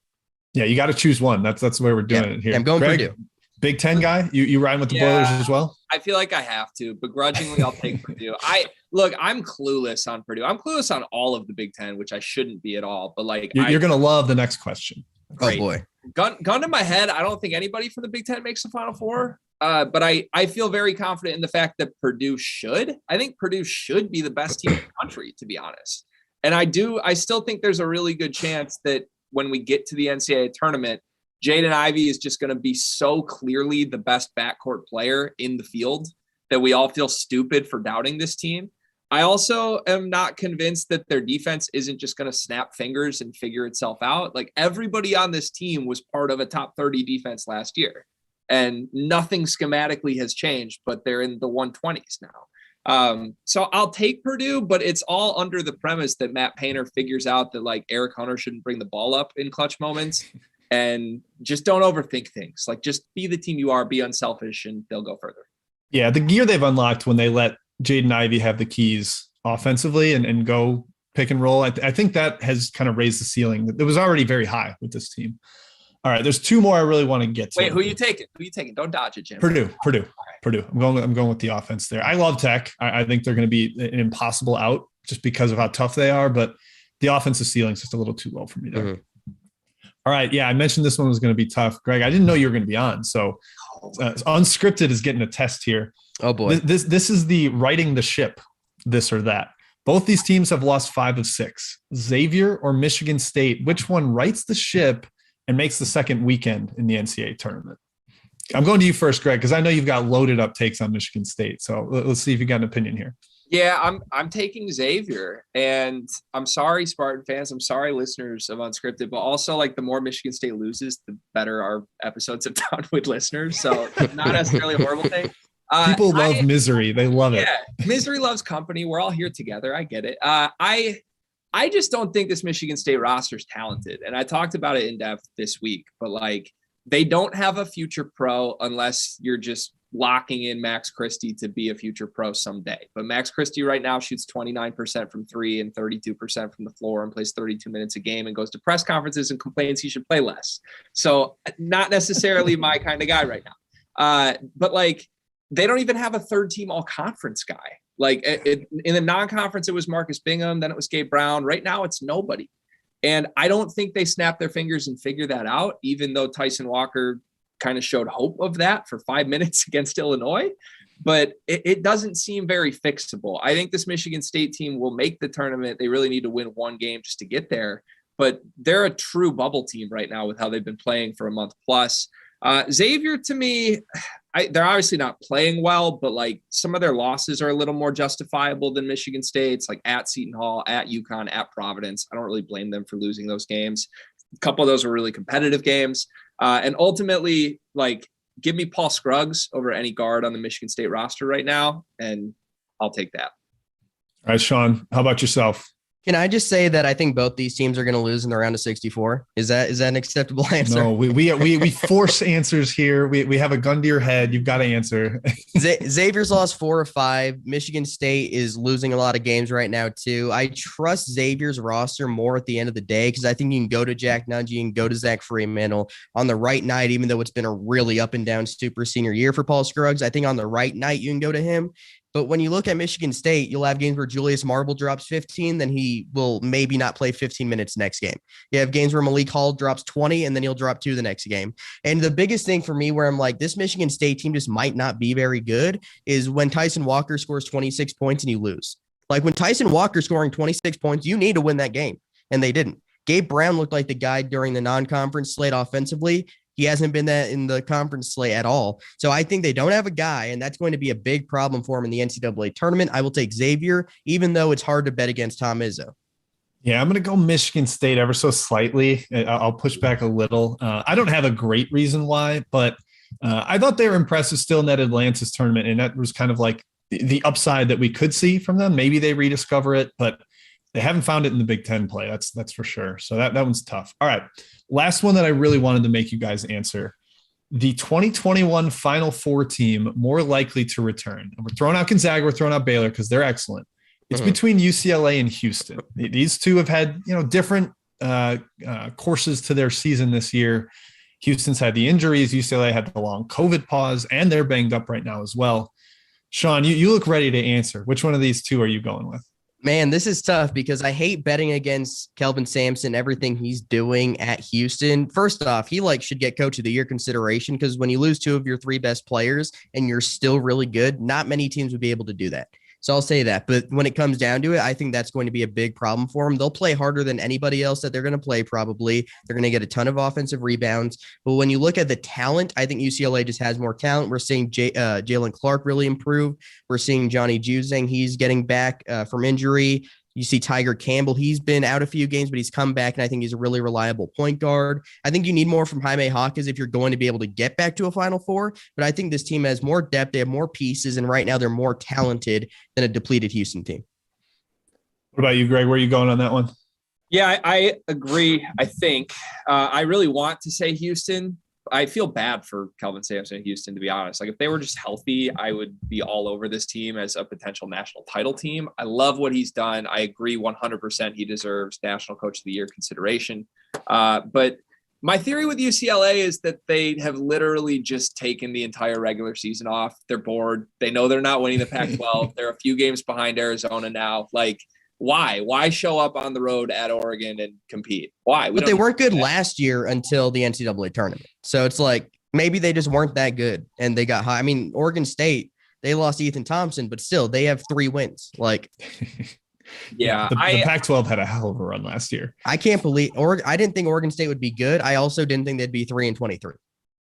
Yeah, you got to choose one. That's the way we're doing it here. I'm going Greg, Purdue. Big Ten guy, you riding with the Boilers as well? I feel like I have to. Begrudgingly, I'll take Purdue. I'm clueless on Purdue. I'm clueless on all of the Big Ten, which I shouldn't be at all. But like, You're going to love the next question. Great. Oh boy. Gun to my head, I don't think anybody from the Big Ten makes the Final Four. But I feel very confident in the fact that Purdue should. I think Purdue should be the best team in the country, to be honest. And I still think there's a really good chance that when we get to the NCAA tournament, Jaden Ivey is just going to be so clearly the best backcourt player in the field that we all feel stupid for doubting this team. I also am not convinced that their defense isn't just going to snap fingers and figure itself out. Like, everybody on this team was part of a top 30 defense last year, and nothing schematically has changed, but they're in the 120s now. So I'll take Purdue, but it's all under the premise that Matt Painter figures out that like Eric Hunter shouldn't bring the ball up in clutch moments, and just don't overthink things. Like, just be the team you are, be unselfish, and they'll go further. Yeah, the gear they've unlocked when they let Jaden Ivey have the keys offensively and go pick and roll, I think that has kind of raised the ceiling. It was already very high with this team. All right, there's two more I really want to get to. Wait, who you taking? Don't dodge it, Jim. Purdue. I'm going with the offense there. I love Tech. I think they're going to be an impossible out just because of how tough they are, but the offensive ceiling is just a little too low for me there. Mm-hmm. All right, yeah, I mentioned this one was going to be tough. Greg, I didn't know you were going to be on, so Unscripted is getting a test here. Oh boy, this is the writing the ship, this or that. Both these teams have lost 5 of 6. Xavier or Michigan State, which one writes the ship and makes the second weekend in the NCAA tournament? I'm going to you first, Greg, because I know you've got loaded up takes on Michigan State. So let's see if you got an opinion here. Yeah, I'm taking Xavier, and I'm sorry, Spartan fans. I'm sorry, listeners of Unscripted, but also like the more Michigan State loses, the better our episodes have done with listeners. So not necessarily a horrible thing. People love misery. They love it. Yeah, misery loves company. We're all here together. I get it. I just don't think this Michigan State roster is talented. And I talked about it in depth this week, but like, they don't have a future pro unless you're just locking in Max Christie to be a future pro someday. But Max Christie right now shoots 29% from 3 and 32% from the floor and plays 32 minutes a game and goes to press conferences and complains he should play less. So not necessarily my kind of guy right now. But like, they don't even have a third team all conference guy. Like in the non-conference, it was Marcus Bingham. Then it was Gabe Brown. Right now it's nobody. And I don't think they snap their fingers and figure that out, even though Tyson Walker kind of showed hope of that for 5 minutes against Illinois. But it doesn't seem very fixable. I think this Michigan State team will make the tournament. They really need to win one game just to get there. But they're a true bubble team right now with how they've been playing for a month plus. Xavier, to me, they're obviously not playing well, but like some of their losses are a little more justifiable than Michigan State's, like at Seton Hall, at UConn, at Providence. I don't really blame them for losing those games. A couple of those were really competitive games. And ultimately, like, give me Paul Scruggs over any guard on the Michigan State roster right now, and I'll take that. All right, Sean, how about yourself? Can I just say that I think both these teams are going to lose in the round of 64? Is that an acceptable answer? No, we force answers here. We have a gun to your head. You've got to answer. Xavier's lost 4 of 5. Michigan State is losing a lot of games right now too. I trust Xavier's roster more at the end of the day because I think you can go to Jack Nungy and go to Zach Freemantle on the right night, even though it's been a really up and down super senior year for Paul Scruggs. I think on the right night you can go to him. But when you look at Michigan State, you'll have games where Julius Marble drops 15, then he will maybe not play 15 minutes next game. You have games where Malik Hall drops 20, and then he'll drop 2 the next game. And the biggest thing for me where I'm like, this Michigan State team just might not be very good is when Tyson Walker scores 26 points and you lose. Like when Tyson Walker scoring 26 points, you need to win that game, and they didn't. Gabe Brown looked like the guy during the non-conference slate offensively. He hasn't been that in the conference slate at all. So I think they don't have a guy, and that's going to be a big problem for him in the NCAA tournament. I will take Xavier, even though it's hard to bet against Tom Izzo. Yeah, I'm going to go Michigan State ever so slightly. I'll push back a little. I don't have a great reason why, but I thought they were impressive still in that Atlantis tournament, and that was kind of like the upside that we could see from them. Maybe they rediscover it, but they haven't found it in the Big Ten play. That's for sure. So that one's tough. All right. Last one that I really wanted to make you guys answer. The 2021 Final Four team more likely to return. And we're throwing out Gonzaga, we're throwing out Baylor because they're excellent. It's between UCLA and Houston. These two have had, different courses to their season this year. Houston's had the injuries. UCLA had the long COVID pause, and they're banged up right now as well. Sean, you look ready to answer. Which one of these two are you going with? Man, this is tough because I hate betting against Kelvin Sampson, everything he's doing at Houston. First off, he should get coach of the year consideration because when you lose 2 of your 3 best players and you're still really good, not many teams would be able to do that. So I'll say that. But when it comes down to it, I think that's going to be a big problem for them. They'll play harder than anybody else that they're going to play probably. They're going to get a ton of offensive rebounds. But when you look at the talent, I think UCLA just has more talent. We're seeing Jalen Clark really improve. We're seeing Johnny Juzang. He's getting back from injury. You see Tiger Campbell. He's been out a few games, but he's come back, and I think he's a really reliable point guard. I think you need more from Jaime Hawkins if you're going to be able to get back to a Final Four, but I think this team has more depth. They have more pieces, and right now they're more talented than a depleted Houston team. What about you, Greg? Where are you going on that one? Yeah, I agree. I think I really want to say Houston. I feel bad for Kelvin Sampson in Houston, to be honest. Like if they were just healthy, I would be all over this team as a potential national title team. I love what he's done. I agree 100% he deserves National Coach of the Year consideration. But my theory with UCLA is that they have literally just taken the entire regular season off. They're bored. They know they're not winning the Pac-12. They're a few games behind Arizona now. Like, why show up on the road at Oregon and compete? Why? But they weren't good last year until the NCAA tournament. So it's like maybe they just weren't that good and they got high. I mean, Oregon State, they lost Ethan Thompson, but still they have 3 wins. Like, yeah, the Pac-12 had a hell of a run last year. I can't believe I didn't think Oregon State would be good. I also didn't think they'd be 3-23.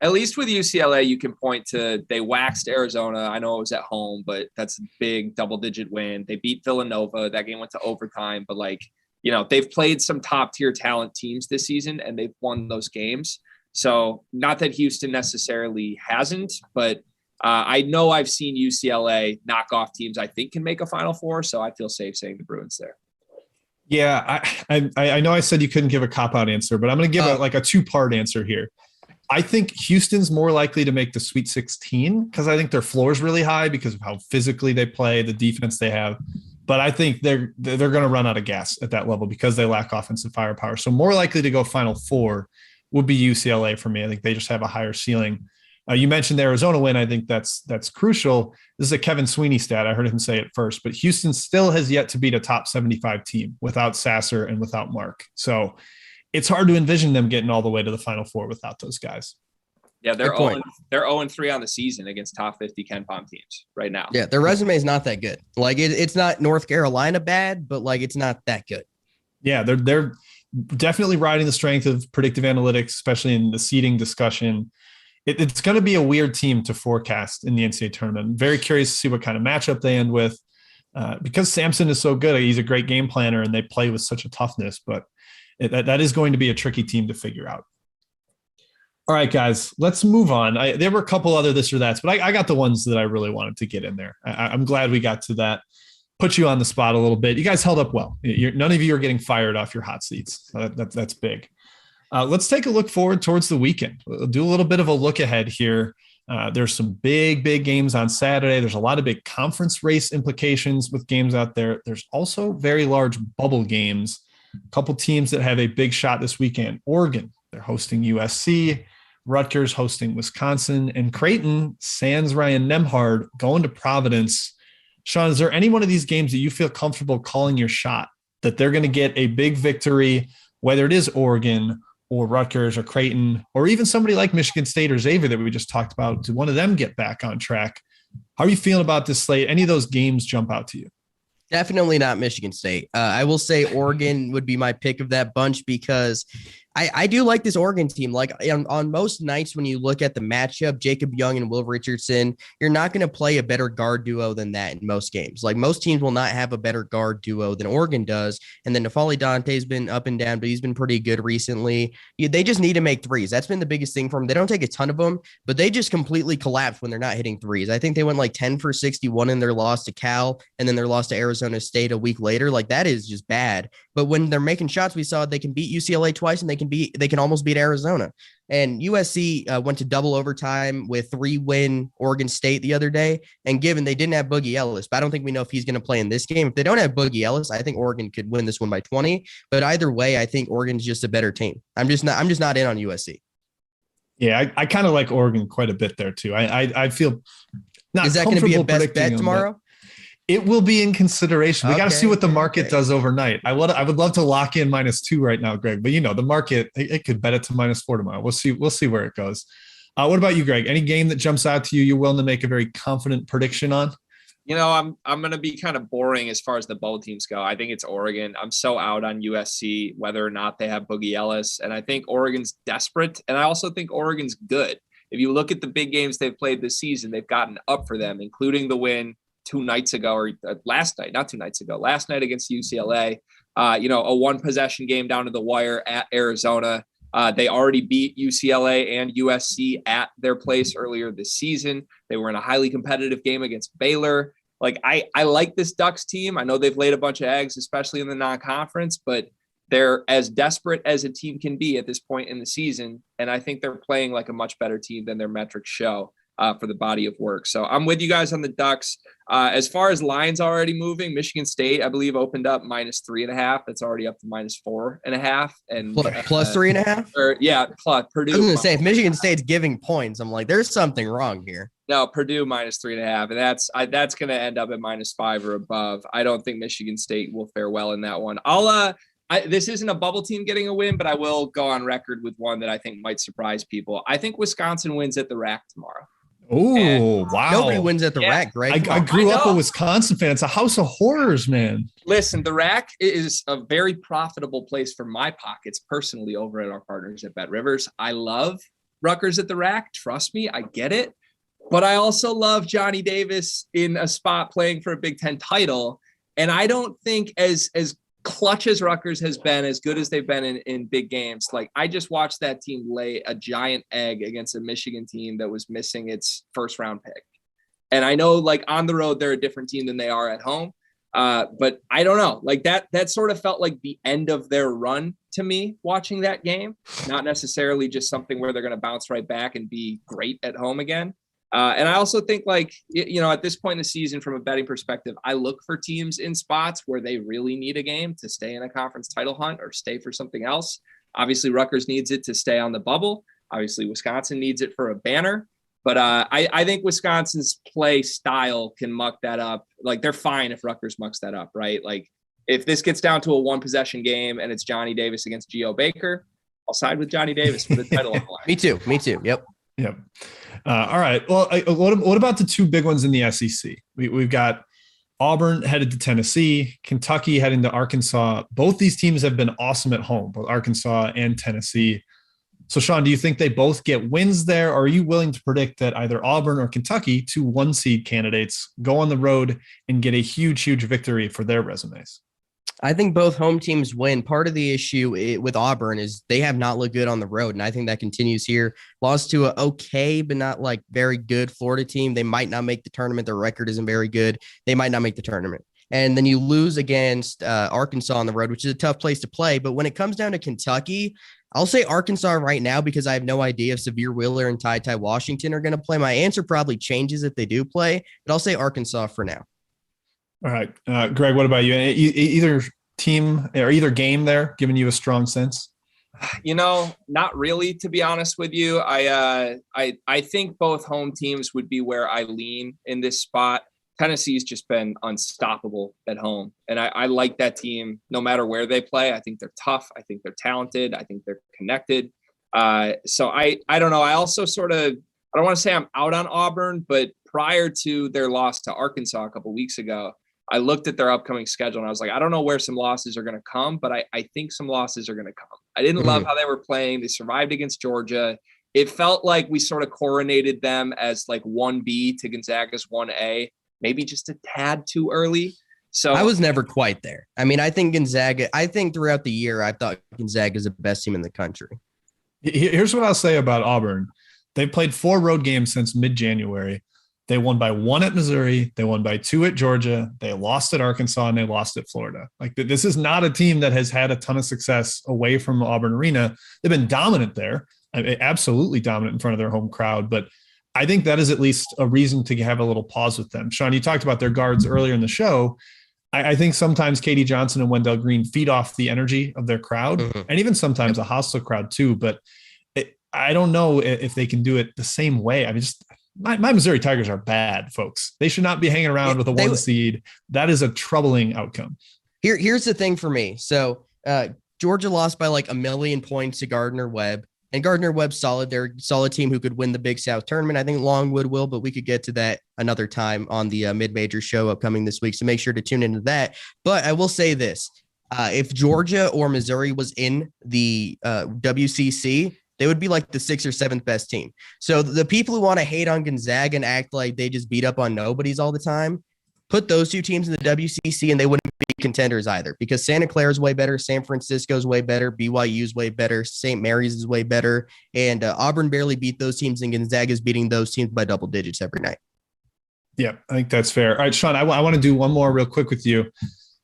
At least with UCLA, you can point to they waxed Arizona. I know it was at home, but that's a big double-digit win. They beat Villanova. That game went to overtime. But, they've played some top-tier talent teams this season, and they've won those games. So not that Houston necessarily hasn't, but I know I've seen UCLA knock off teams I think can make a Final Four, so I feel safe saying the Bruins there. Yeah, I know I said you couldn't give a cop-out answer, but I'm going to give a 2-part answer here. I think Houston's more likely to make the Sweet 16 because I think their floor is really high because of how physically they play, the defense they have. But I think they're going to run out of gas at that level because they lack offensive firepower. So more likely to go Final Four would be UCLA for me. I think they just have a higher ceiling. You mentioned the Arizona win. I think that's crucial. This is a Kevin Sweeney stat. I heard him say it first, but Houston still has yet to beat a top 75 team without Sasser and without Mark. So it's hard to envision them getting all the way to the Final Four without those guys. Yeah, they're 0-3 on the season against top 50 KenPom teams right now. Yeah, their resume is not that good. It's not North Carolina bad, but it's not that good. Yeah, they're definitely riding the strength of predictive analytics, especially in the seeding discussion. It's going to be a weird team to forecast in the NCAA tournament. I'm very curious to see what kind of matchup they end with because Sampson is so good. He's a great game planner, and they play with such a toughness, but that is going to be a tricky team to figure out. All right, guys, let's move on. There were a couple other this or that's, but I got the ones that I really wanted to get in there. I'm glad we got to that. put you on the spot a little bit. You guys held up well. None of you are getting fired off your hot seats. That's big. Let's take a look forward towards the weekend. We'll do a little bit of a look ahead here. There's some big games on Saturday. There's a lot of big conference race implications with games out there. There's also very large bubble games. A couple teams that have a big shot this weekend. Oregon, they're hosting USC. Rutgers hosting Wisconsin. And Creighton, sans Ryan Nembhard, going to Providence. Sean, is there any one of these games that you feel comfortable calling your shot, that they're going to get a big victory, whether it is Oregon or Rutgers or Creighton, or even somebody like Michigan State or Xavier that we just talked about? Do one of them get back on track? How are you feeling about this slate? Any of those games jump out to you? Definitely not Michigan State. I will say Oregon would be my pick of that bunch because I do like this Oregon team. Like on most nights when you look at the matchup, Jacob Young and Will Richardson, you're not going to play a better guard duo than that in most games. Like most teams will not have a better guard duo than Oregon does. And then N'Faly Dante's been up and down, but he's been pretty good recently. They just need to make threes. That's been the biggest thing for them. They don't take a ton of them, but they just completely collapse when they're not hitting threes. I think they went like 10 for 61 in their loss to Cal, and then their loss to Arizona State a week later. Like that is just bad. But when they're making shots, we saw they can beat UCLA twice and they can almost beat Arizona. And USC went to double overtime with 3-win Oregon State the other day. And given they didn't have Boogie Ellis, but I don't think we know if he's going to play in this game. If they don't have Boogie Ellis, I think Oregon could win this one by 20. But either way, I think Oregon's just a better team. I'm just not in on USC. Yeah, I kind of like Oregon quite a bit there too. I feel not. Is that going to be a best bet tomorrow? It will be in consideration. We got to see what the market does overnight. I would love to lock in -2 right now, Greg, but the market, it could bet it to -4 tomorrow. We'll see where it goes. What about you, Greg? Any game that jumps out to you, you're willing to make a very confident prediction on? I'm going to be kind of boring as far as the bowl teams go. I think it's Oregon. I'm so out on USC, whether or not they have Boogie Ellis. And I think Oregon's desperate. And I also think Oregon's good. If you look at the big games they've played this season, they've gotten up for them, including the win last night against UCLA, a 1-possession game down to the wire at Arizona. They already beat UCLA and USC at their place earlier this season. They were in a highly competitive game against Baylor. Like I like this Ducks team. I know they've laid a bunch of eggs, especially in the non-conference, but they're as desperate as a team can be at this point in the season. And I think they're playing like a much better team than their metrics show. For the body of work. So I'm with you guys on the Ducks. As far as lines already moving, Michigan State, I believe, opened up -3.5. That's already up to -4.5. And plus 3.5? Yeah, plus Purdue. I was going to say, if Michigan State's giving points, I'm like, there's something wrong here. No, Purdue -3.5. And that's going to end up at -5 or above. I don't think Michigan State will fare well in that one. This isn't a bubble team getting a win, but I will go on record with one that I think might surprise people. I think Wisconsin wins at the Rack tomorrow. Oh, wow. Nobody wins at the Rack, Greg. I grew up a Wisconsin fan. It's a house of horrors, man. Listen, the Rack is a very profitable place for my pockets personally over at our partners at Bet Rivers. I love Rutgers at the Rack. Trust me, I get it. But I also love Johnny Davis in a spot playing for a Big Ten title. And I don't think as clutch as Rutgers has been, as good as they've been in big games, like I just watched that team lay a giant egg against a Michigan team that was missing its first round pick. And I know like on the road, they're a different team than they are at home. But I don't know, like that sort of felt like the end of their run to me watching that game, not necessarily just something where they're going to bounce right back and be great at home again. And I also think like, at this point in the season, from a betting perspective, I look for teams in spots where they really need a game to stay in a conference title hunt or stay for something else. Obviously, Rutgers needs it to stay on the bubble. Obviously, Wisconsin needs it for a banner. But I think Wisconsin's play style can muck that up. Like they're fine if Rutgers mucks that up, right? Like if this gets down to a 1-possession game and it's Johnny Davis against Geo Baker, I'll side with Johnny Davis for the title on the line. Me too. Yep. All right. Well, what about the two big ones in the SEC? We've got Auburn headed to Tennessee, Kentucky heading to Arkansas. Both these teams have been awesome at home, both Arkansas and Tennessee. So, Sean, do you think they both get wins there? Or are you willing to predict that either Auburn or Kentucky, 2 1-seed candidates, go on the road and get a huge victory for their resumes? I think both home teams win. Part of the issue with Auburn is they have not looked good on the road, and I think that continues here. Lost to a okay, but not like very good Florida team. They might not make the tournament. Their record isn't very good. They might not make the tournament. and then you lose against Arkansas on the road, which is a tough place to play. But when it comes down to Kentucky, I'll say Arkansas right now because I have no idea if Severe Wheeler and Ty Washington are going to play. My answer probably changes if they do play, but I'll say Arkansas for now. All right. Greg, what about you? Either team or either game there giving you a strong sense? Not really, to be honest with you. I think both home teams would be where I lean in this spot. Tennessee's just been unstoppable at home. And I like that team no matter where they play. I think they're tough. I think they're talented. I think they're connected. So I don't know. I also I don't want to say I'm out on Auburn, but prior to their loss to Arkansas a couple of weeks ago, I looked at their upcoming schedule and I was like, I don't know where some losses are going to come, but I think some losses are going to come. I didn't love how they were playing. They survived against Georgia. It felt like we sort of coronated them as like 1B to Gonzaga's 1A, maybe just a tad too early. So I was never quite there. I mean, I think throughout the year, I thought Gonzaga is the best team in the country. Here's what I'll say about Auburn. They've played 4 road games since mid-January. They won by 1 at Missouri. They won by 2 at Georgia. They lost at Arkansas and they lost at Florida. Like, this is not a team that has had a ton of success away from Auburn Arena. They've been dominant there, absolutely dominant in front of their home crowd. But I think that is at least a reason to have a little pause with them. Sean, you talked about their guards earlier in the show. I think sometimes Katie Johnson and Wendell Green feed off the energy of their crowd, and even sometimes a hostile crowd too. But I don't know if they can do it the same way. I mean, my Missouri Tigers are bad, folks. They should not be hanging around with a 1 seed. That is a troubling outcome. Here's the thing for me. So Georgia lost by like 1 million points to Gardner-Webb. And Gardner-Webb's solid. They're a solid team who could win the Big South tournament. I think Longwood will, but we could get to that another time on the mid-major show upcoming this week. So make sure to tune into that. But I will say this. If Georgia or Missouri was in the WCC, they would be like the 6th or 7th best team. So the people who want to hate on Gonzaga and act like they just beat up on nobodies all the time, put those 2 teams in the WCC and they wouldn't be contenders either, because Santa Clara is way better. San Francisco's way better. BYU's way better. St. Mary's is way better. And Auburn barely beat those teams, and Gonzaga is beating those teams by double digits every night. Yeah, I think that's fair. All right, Sean, I want to do one more real quick with you.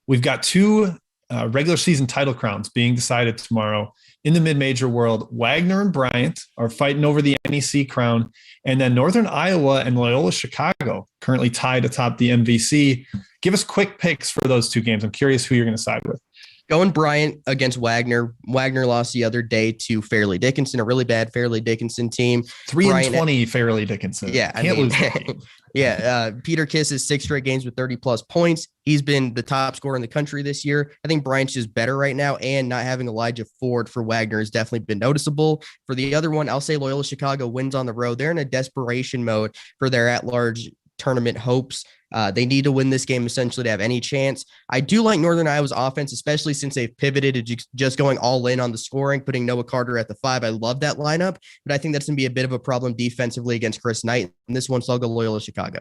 We've got 2 regular season title crowns being decided tomorrow in the mid-major world. Wagner and Bryant are fighting over the NEC crown, and then Northern Iowa and Loyola Chicago currently tied atop the MVC. Give us quick picks for those 2 games. I'm curious who you're going to side with. Going Bryant against Wagner. Wagner lost the other day to Fairleigh Dickinson, a really bad Fairleigh Dickinson team. 3-20 Fairleigh Dickinson. Yeah, Can't lose that game. Yeah, Peter Kiss is 6 straight games with 30-plus points. He's been the top scorer in the country this year. I think Bryant's just better right now, and not having Elijah Ford for Wagner has definitely been noticeable. For the other one, I'll say Loyola Chicago wins on the road. They're in a desperation mode for their at-large tournament hopes. They need to win this game essentially to have any chance. I do like Northern Iowa's offense, especially since they've pivoted to just going all in on the scoring, putting Noah Carter at the 5. I love that lineup, but I think that's going to be a bit of a problem defensively against Chris Knight. And this one, so I'll go Loyola Chicago.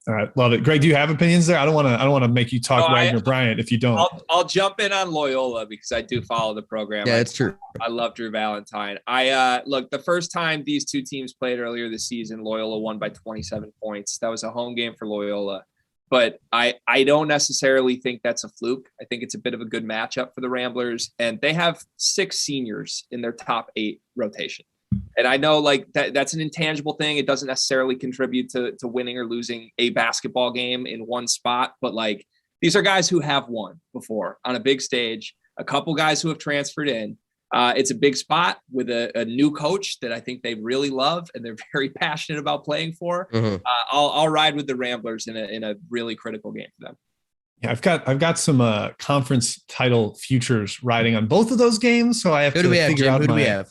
All right, love it. Greg, do you have opinions there? I don't want to make you talk Wagner Bryant if you don't. I'll jump in on Loyola because I do follow the program. Yeah, it's true. I love Drew Valentine. Look, the first time these 2 teams played earlier this season, Loyola won by 27 points. That was a home game for Loyola. But I don't necessarily think that's a fluke. I think it's a bit of a good matchup for the Ramblers. And they have 6 seniors in their top 8 rotation. And I know like that's an intangible thing. It doesn't necessarily contribute to winning or losing a basketball game in one spot. But like, these are guys who have won before on a big stage, a couple guys who have transferred in. It's a big spot with a new coach that I think they really love and they're very passionate about playing for. I'll ride with the Ramblers in a really critical game for them. Yeah, I've got some conference title futures riding on both of those games, so I have to figure out. Who do we have?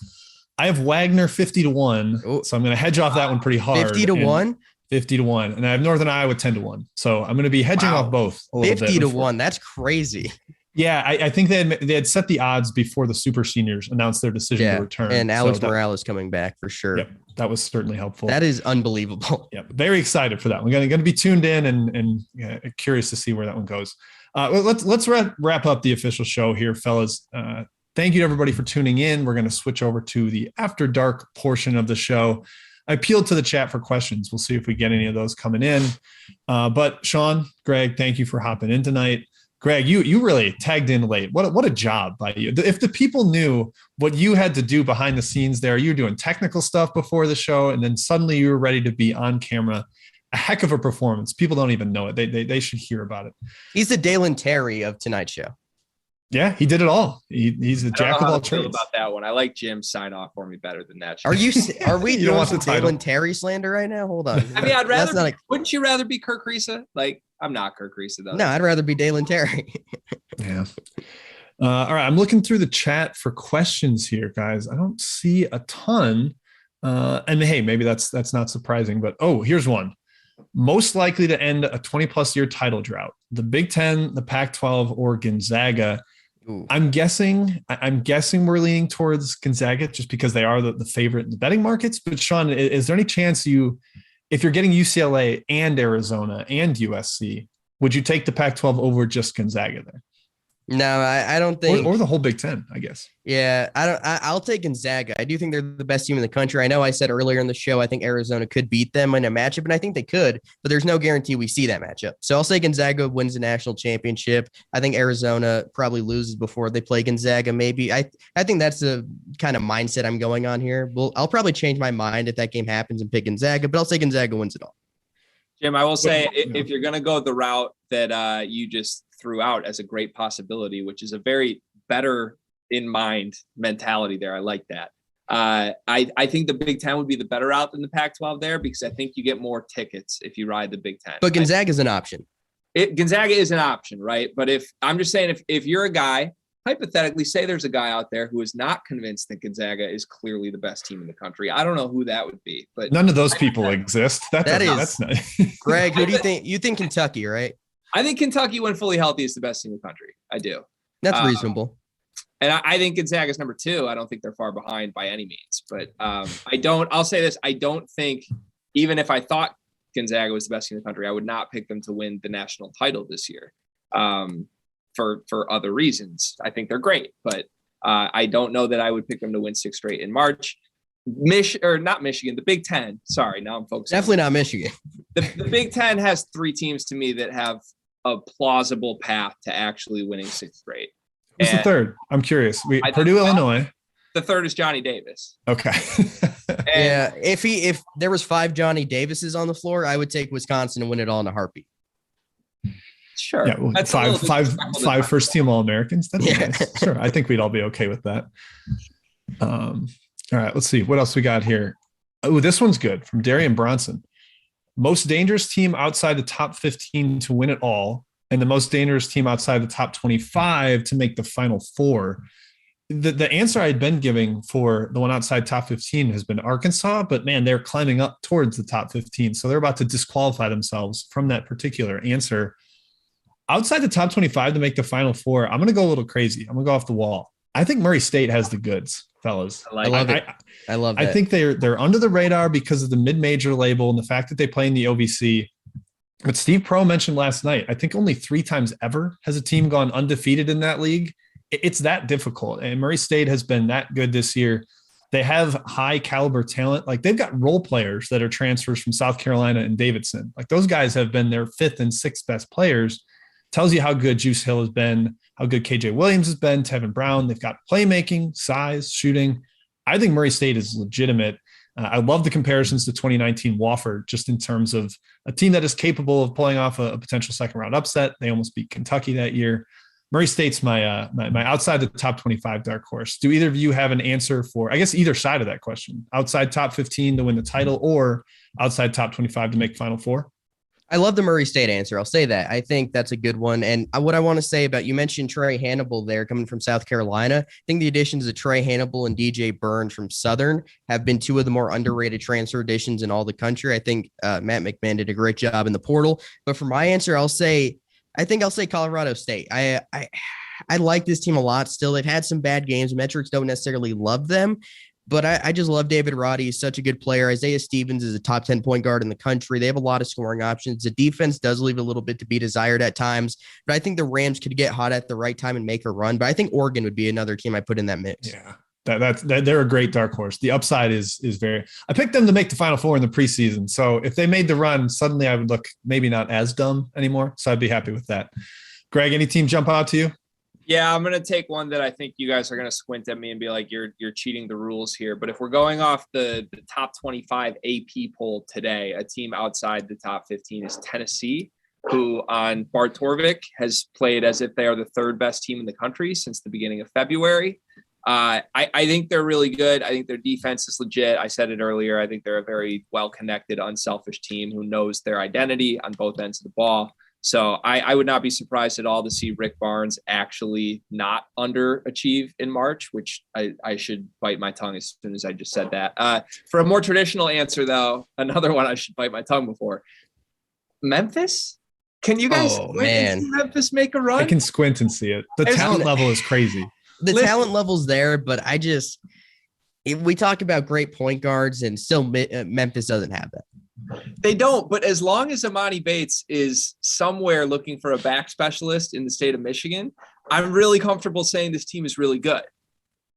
I have Wagner 50-1, so I'm going to hedge off that one pretty hard. 50-1. 50-1, and I have Northern Iowa 10-1. So I'm going to be hedging off both. 50-1. That's crazy. Yeah, I think they had set the odds before the super seniors announced their decision to return. And Alex Morales coming back for sure. Yep, that was certainly helpful. That is unbelievable. Yeah, very excited for that. We're going to be tuned in and curious to see where that one goes. Let's wrap up the official show here, fellas. Thank you to everybody for tuning in. We're going to switch over to the After Dark portion of the show. I appealed to the chat for questions. We'll see if we get any of those coming in. But Sean, Greg, thank you for hopping in tonight. Greg, you really tagged in late. What a job by you. If the people knew what you had to do behind the scenes there, you were doing technical stuff before the show, and then suddenly you were ready to be on camera. A heck of a performance. People don't even know it. They should hear about it. He's the Dalen Terry of tonight's show. Yeah, he did it all. He's a jack of all trades. About that one, I like Jim's sign off for me better than that. Are we you don't want the title? Dalen Terry slander right now? Hold on. I mean, I'd rather. Wouldn't you rather be Kirk Risa? Like, I'm not Kirk Risa though. No, I'd rather be Dalen Terry. Yeah. All right, I'm looking through the chat for questions here, guys. I don't see a ton. And hey, maybe that's not surprising, but here's one. Most likely to end a 20-plus year title drought: the Big Ten, the Pac-12, or Gonzaga. Ooh. I'm guessing we're leaning towards Gonzaga just because they are the favorite in the betting markets. But Sean, is there any chance if you're getting UCLA and Arizona and USC, would you take the Pac-12 over just Gonzaga there? No, I don't think, or the whole Big Ten, I guess. Yeah, I'll take Gonzaga. I do think they're the best team in the country. I know I said earlier in the show I think Arizona could beat them in a matchup, and I think they could, but there's no guarantee we see that matchup. So I'll say Gonzaga wins the national championship. I think Arizona probably loses before they play Gonzaga. Maybe I think that's the kind of mindset I'm going on here. Well, I'll probably change my mind if that game happens and pick Gonzaga, but I'll say Gonzaga wins it all. Jim, I will say if you're going to go the route that you just threw out as a great possibility, which is a very better in mind mentality there. I like that. I think the Big Ten would be the better route than the Pac-12 there, because I think you get more tickets if you ride the Big Ten. But Gonzaga is an option. Gonzaga is an option, right? But if you're a guy, hypothetically, say there's a guy out there who is not convinced that Gonzaga is clearly the best team in the country. I don't know who that would be, but none of those people exist. That's nice. Greg, who do you think? You think Kentucky, right? I think Kentucky, when fully healthy, is the best team in the country. I do. That's reasonable. And I think Gonzaga is number 2. I don't think they're far behind by any means. But I'll say this. I don't think, even if I thought Gonzaga was the best team in the country, I would not pick them to win the national title this year for other reasons. I think they're great, but I don't know that I would pick them to win 6 straight in March. Not Michigan, the Big Ten. Sorry, now I'm focusing. Definitely not Michigan. The Big Ten has 3 teams to me that have a plausible path to actually winning 6 straight. Who's the third? I'm curious. Purdue, Illinois. The third is Johnny Davis. Okay. Yeah, if there was 5 Johnny Davises on the floor, I would take Wisconsin and win it all in a heartbeat. Sure. Yeah, well, five first team All-Americans. That's nice. Sure. I think we'd all be okay with that. All right, let's see what else we got here. Oh, this one's good from Darian Bronson. Most dangerous team outside the top 15 to win it all, and the most dangerous team outside the top 25 to make the Final Four. The answer I had been giving for the one outside top 15 has been Arkansas, but man, they're climbing up towards the top 15. So they're about to disqualify themselves from that particular answer. Outside the top 25 to make the Final Four, I'm going to go a little crazy. I'm going to go off the wall. I think Murray State has the goods, fellas. I love it. I love that. I think they're under the radar because of the mid-major label and the fact that they play in the OVC. But Steve Pro mentioned last night, I think only 3 times ever has a team gone undefeated in that league. It's that difficult. And Murray State has been that good this year. They have high caliber talent. Like, they've got role players that are transfers from South Carolina and Davidson. Like, those guys have been their 5th and 6th best players. Tells you how good Juice Hill has been, how good KJ Williams has been, Tevin Brown. They've got playmaking, size, shooting. I think Murray State is legitimate. I love the comparisons to 2019 Wofford, just in terms of a team that is capable of pulling off a potential second round upset. They almost beat Kentucky that year. Murray State's my outside the top 25 dark horse. Do either of you have an answer for, I guess, either side of that question? Outside top 15 to win the title, or outside top 25 to make Final Four? I love the Murray State answer. I'll say that. I think that's a good one. And what I want to say about, you mentioned Trey Hannibal there coming from South Carolina. I think the additions of Trey Hannibal and DJ Burns from Southern have been 2 of the more underrated transfer additions in all the country. I think Matt McMahon did a great job in the portal. But for my answer, I'll say Colorado State. I like this team a lot still. They've had some bad games. Metrics don't necessarily love them. But I just love David Roddy. He's such a good player. Isaiah Stevens is a top 10 point guard in the country. They have a lot of scoring options. The defense does leave a little bit to be desired at times, but I think the Rams could get hot at the right time and make a run. But I think Oregon would be another team I put in that mix. Yeah. They're a great dark horse. The upside is very. I picked them to make the Final Four in the preseason. So if they made the run, suddenly I would look maybe not as dumb anymore. So I'd be happy with that. Greg, any team jump out to you? Yeah, I'm gonna take one that I think you guys are gonna squint at me and be like, "You're cheating the rules here." But if we're going off the top 25 AP poll today, a team outside the top 15 is Tennessee, who on Bart Torvik has played as if they are the third best team in the country since the beginning of February. I think they're really good. I think their defense is legit. I said it earlier. I think they're a very well-connected, unselfish team who knows their identity on both ends of the ball. So I would not be surprised at all to see Rick Barnes actually not underachieve in March, which I should bite my tongue as soon as I just said that. For a more traditional answer, though, another one I should bite my tongue before. Memphis? Can you guys squint and see Memphis make a run? I can squint and see it. The talent level is crazy. Talent level's there, but if we talk about great point guards and still Memphis doesn't have that. They don't, but as long as Amani Bates is somewhere looking for a back specialist in the state of Michigan, I'm really comfortable saying this team is really good.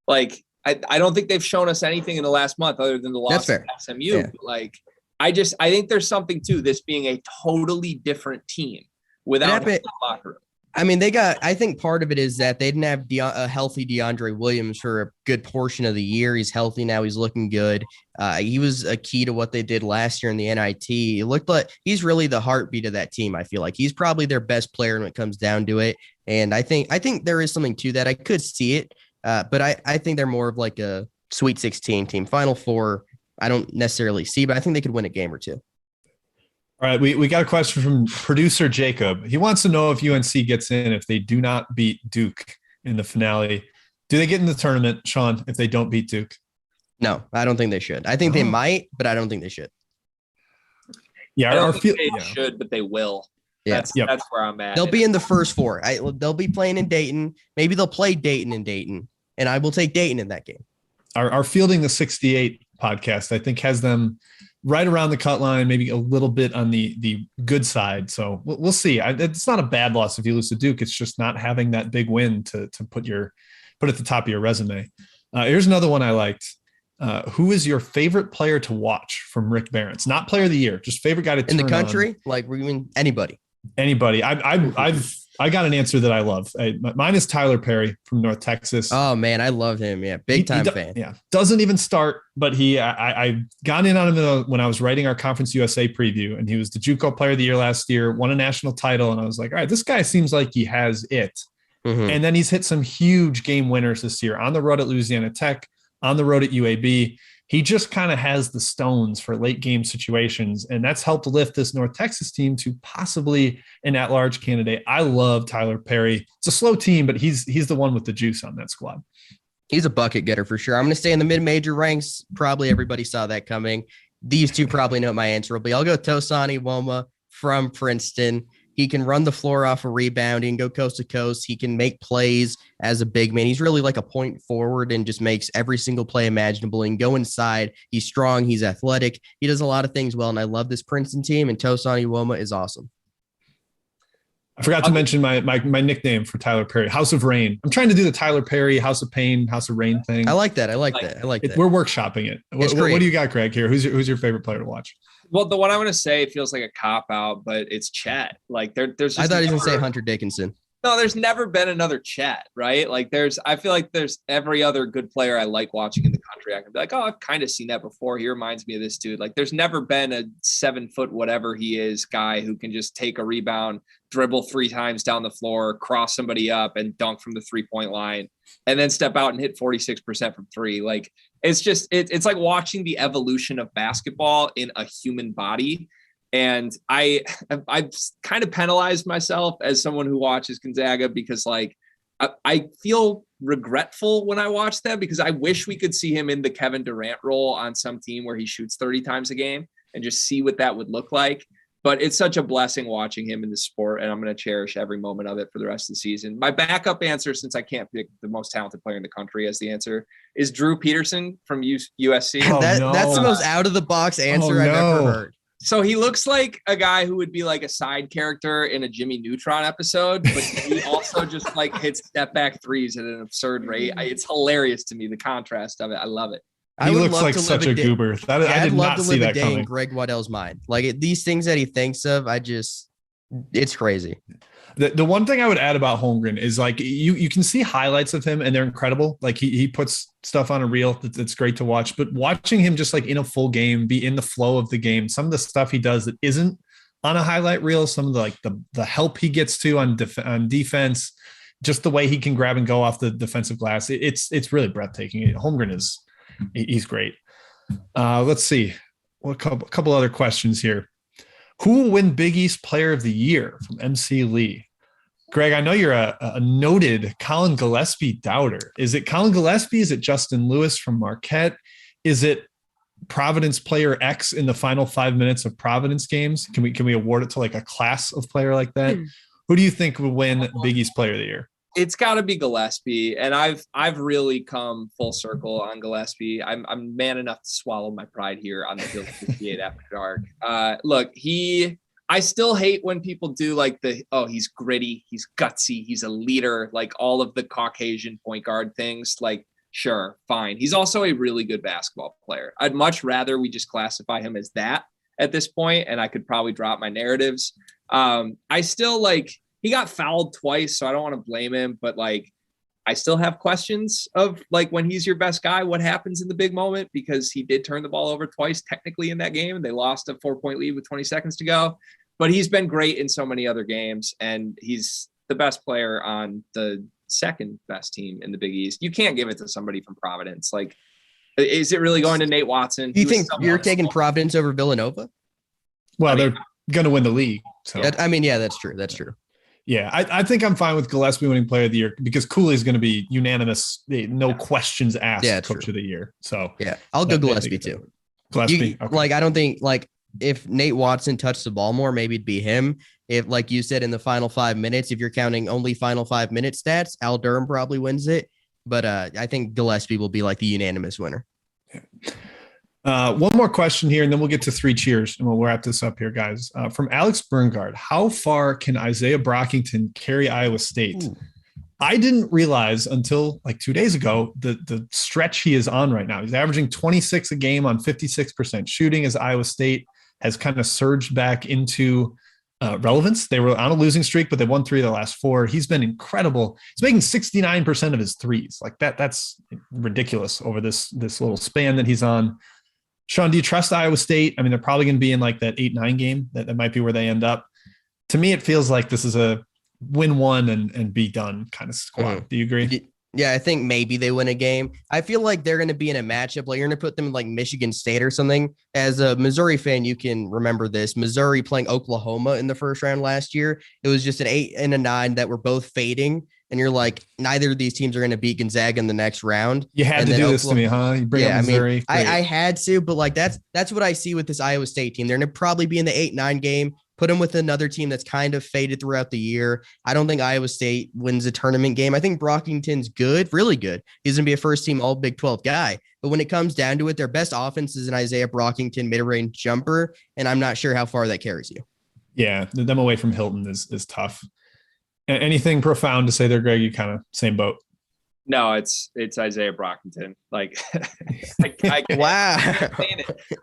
Like, I don't think they've shown us anything in the last month other than the loss to SMU. Yeah. But like, I think there's something to this being a totally different team without a locker room. I mean, I think part of it is that they didn't have a healthy DeAndre Williams for a good portion of the year. He's healthy now. He's looking good. He was a key to what they did last year in the NIT. It looked like he's really the heartbeat of that team. I feel like he's probably their best player when it comes down to it. And I think there is something to that. I could see it, but I think they're more of like a Sweet 16 team. Final Four, I don't necessarily see, but I think they could win a game or two. All right, we got a question from producer Jacob. He wants to know if UNC gets in if they do not beat Duke in the finale. Do they get in the tournament, Sean, if they don't beat Duke? No, I don't think they should. I think they might, but I don't think they should. Yeah, I don't think they should, but they will. Yeah. That's where I'm at. They'll be in the first four. They'll be playing in Dayton. Maybe they'll play Dayton in Dayton, and I will take Dayton in that game. Our Fielding the 68 podcast, I think, has them right around the cut line, maybe a little bit on the good side. So we'll see. It's not a bad loss if you lose to Duke. It's just not having that big win to put at the top of your resume. Here's another one I liked. Who is your favorite player to watch from Rick Barnes? Not player of the year, just favorite guy to turn in the country. On. Like we mean anybody. Anybody. I got an answer that I love. Mine is Tyler Perry from North Texas. Oh man, I love him. Yeah, big time fan. Yeah, doesn't even start, but I got in on him when I was writing our Conference USA preview, and he was the JUCO Player of the Year last year, won a national title, and I was like, all right, this guy seems like he has it. Mm-hmm. And then he's hit some huge game winners this year on the road at Louisiana Tech, on the road at UAB. He just kind of has the stones for late game situations, and that's helped lift this North Texas team to possibly an at-large candidate. I love Tyler Perry. It's a slow team, but he's the one with the juice on that squad. He's a bucket getter for sure. I'm going to stay in the mid-major ranks. Probably everybody saw that coming. These two probably know what my answer will be. I'll go Tosani Woma from Princeton. He can run the floor off a rebound. He can go coast to coast. He can make plays as a big man. He's really like a point forward and just makes every single play imaginable. He can go inside. He's strong. He's athletic. He does a lot of things well, and I love this Princeton team, and Tosani Woma is awesome. I forgot to mention my nickname for Tyler Perry, House of Rain. I'm trying to do the Tyler Perry House of Pain, House of Rain thing. I like that. I like that. We're workshopping it. What do you got, Greg, here? Who's your favorite player to watch? Well, the one I'm going to say feels like a cop out, but it's Chet. Like there's just I thought he was going to say Hunter Dickinson. No, there's never been another Chet, right? Like I feel like there's every other good player I like watching in the country. I can be like, oh, I've kind of seen that before. He reminds me of this dude. Like there's never been a 7 foot, whatever he is, guy who can just take a rebound, dribble 3 times down the floor, cross somebody up and dunk from the 3-point line, and then step out and hit 46% from 3. Like it's just, it's like watching the evolution of basketball in a human body. And I've kind of penalized myself as someone who watches Gonzaga because like I feel regretful when I watch them because I wish we could see him in the Kevin Durant role on some team where he shoots 30 times a game and just see what that would look like. But it's such a blessing watching him in the sport, and I'm going to cherish every moment of it for the rest of the season. My backup answer, since I can't pick the most talented player in the country as the answer, is Drew Peterson from USC. That's the most out-of-the-box answer I've ever heard. So he looks like a guy who would be like a side character in a Jimmy Neutron episode, but he also just like hits step back threes at an absurd rate. It's hilarious to me, the contrast of it. I love it. He looks like such a goober. I did not see that coming. In Greg Waddell's mind. Like these things that he thinks of, it's crazy. The one thing I would add about Holmgren is like you can see highlights of him and they're incredible. Like he puts stuff on a reel that's great to watch, but watching him just like in a full game, be in the flow of the game, some of the stuff he does that isn't on a highlight reel, some of the like the help he gets to on defense, just the way he can grab and go off the defensive glass. It's really breathtaking. Holmgren he's great. Let's see. A couple other questions here. Who will win Big East Player of the Year from MC Lee? Greg, I know you're a noted Colin Gillespie doubter. Is it Colin Gillespie? Is it Justin Lewis from Marquette? Is it Providence player X in the final 5 minutes of Providence games? Can we award it to like a class of player like that? Who do you think will win Big East Player of the Year? It's got to be Gillespie, and I've really come full circle on Gillespie. I'm man enough to swallow my pride here on the Field 58 After Dark. Look, I still hate when people do like he's gritty, he's gutsy, he's a leader, like all of the Caucasian point guard things. Like, sure, fine. He's also a really good basketball player. I'd much rather we just classify him as that at this point, and I could probably drop my narratives. I still like. He got fouled twice, so I don't want to blame him, but like, I still have questions of like when he's your best guy, what happens in the big moment, because he did turn the ball over twice technically in that game, and they lost a 4-point lead with 20 seconds to go. But he's been great in so many other games, and he's the best player on the second best team in the Big East. You can't give it to somebody from Providence. Like, is it really going to Nate Watson? Do you think you're taking Providence over Villanova? Well, they're going to win the league. So that's true. That's true. Yeah, I think I'm fine with Gillespie winning Player of the Year because Cooley's going to be unanimous, no questions asked, Coach of the Year. So yeah, I'll go Gillespie too. Gillespie, okay. Like I don't think like if Nate Watson touched the ball more, maybe it'd be him. If like you said in the final 5 minutes, if you're counting only final 5 minute stats, Al Durham probably wins it. But I think Gillespie will be like the unanimous winner. Yeah. One more question here, and then we'll get to 3 cheers, and we'll wrap this up here, guys. From Alex Berngard, how far can Isaiah Brockington carry Iowa State? Ooh. I didn't realize until like 2 days ago the stretch he is on right now. He's averaging 26 a game on 56% shooting as Iowa State has kind of surged back into relevance. They were on a losing streak, but they won 3 of the last 4. He's been incredible. He's making 69% of his threes. Like that's ridiculous over this little span that he's on. Sean, do you trust Iowa State? I mean, they're probably going to be in like that 8-9 game. That might be where they end up. To me, it feels like this is a win one and be done kind of squad. Do you agree? Yeah, I think maybe they win a game. I feel like they're going to be in a matchup. Like you're going to put them in like Michigan State or something. As a Missouri fan, you can remember this. Missouri playing Oklahoma in the first round last year. It was just an 8 and a 9 that were both fading. And you're like, neither of these teams are going to beat Gonzaga in the next round. You had to do this to me, huh? You bring up Missouri. I had to, but like that's what I see with this Iowa State team. They're going to probably be in the 8-9 game. Put them with another team that's kind of faded throughout the year. I don't think Iowa State wins a tournament game. I think Brockington's good, really good. He's going to be a first-team All Big 12 guy. But when it comes down to it, their best offense is an Isaiah Brockington mid-range jumper, and I'm not sure how far that carries you. Yeah, them away from Hilton is tough. Anything profound to say there, Greg? You kind of same boat. No, it's Isaiah Brockington. Like, wow.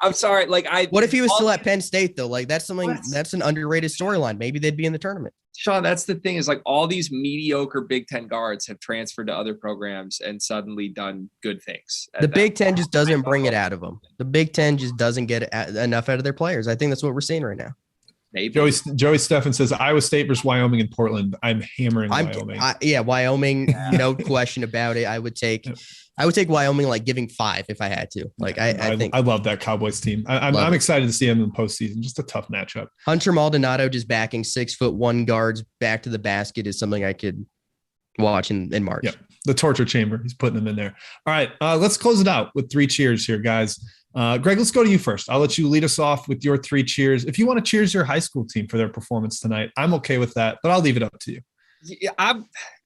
I'm sorry. Like, what if he was still at Penn State though? Like, that's an underrated storyline. Maybe they'd be in the tournament. Sean, that's the thing is like all these mediocre Big Ten guards have transferred to other programs and suddenly done good things. The Big Ten just doesn't bring it out of them. The Big Ten just doesn't get enough out of their players. I think that's what we're seeing right now. Maybe. Joey Steffen says Iowa State versus Wyoming and Portland. I'm hammering Wyoming. Wyoming, no question about it. I would take Wyoming, like giving 5 if I had to. Like I think I love that Cowboys team. I'm excited to see them in the postseason. Just a tough matchup. Hunter Maldonado just backing 6'1" guards back to the basket is something I could watch in March. Yep. The torture chamber. He's putting them in there. All right. Let's close it out with 3 cheers here, guys. Greg, let's go to you first. I'll let you lead us off with your 3 cheers. If you want to cheers your high school team for their performance tonight, I'm okay with that, but I'll leave it up to you. Yeah,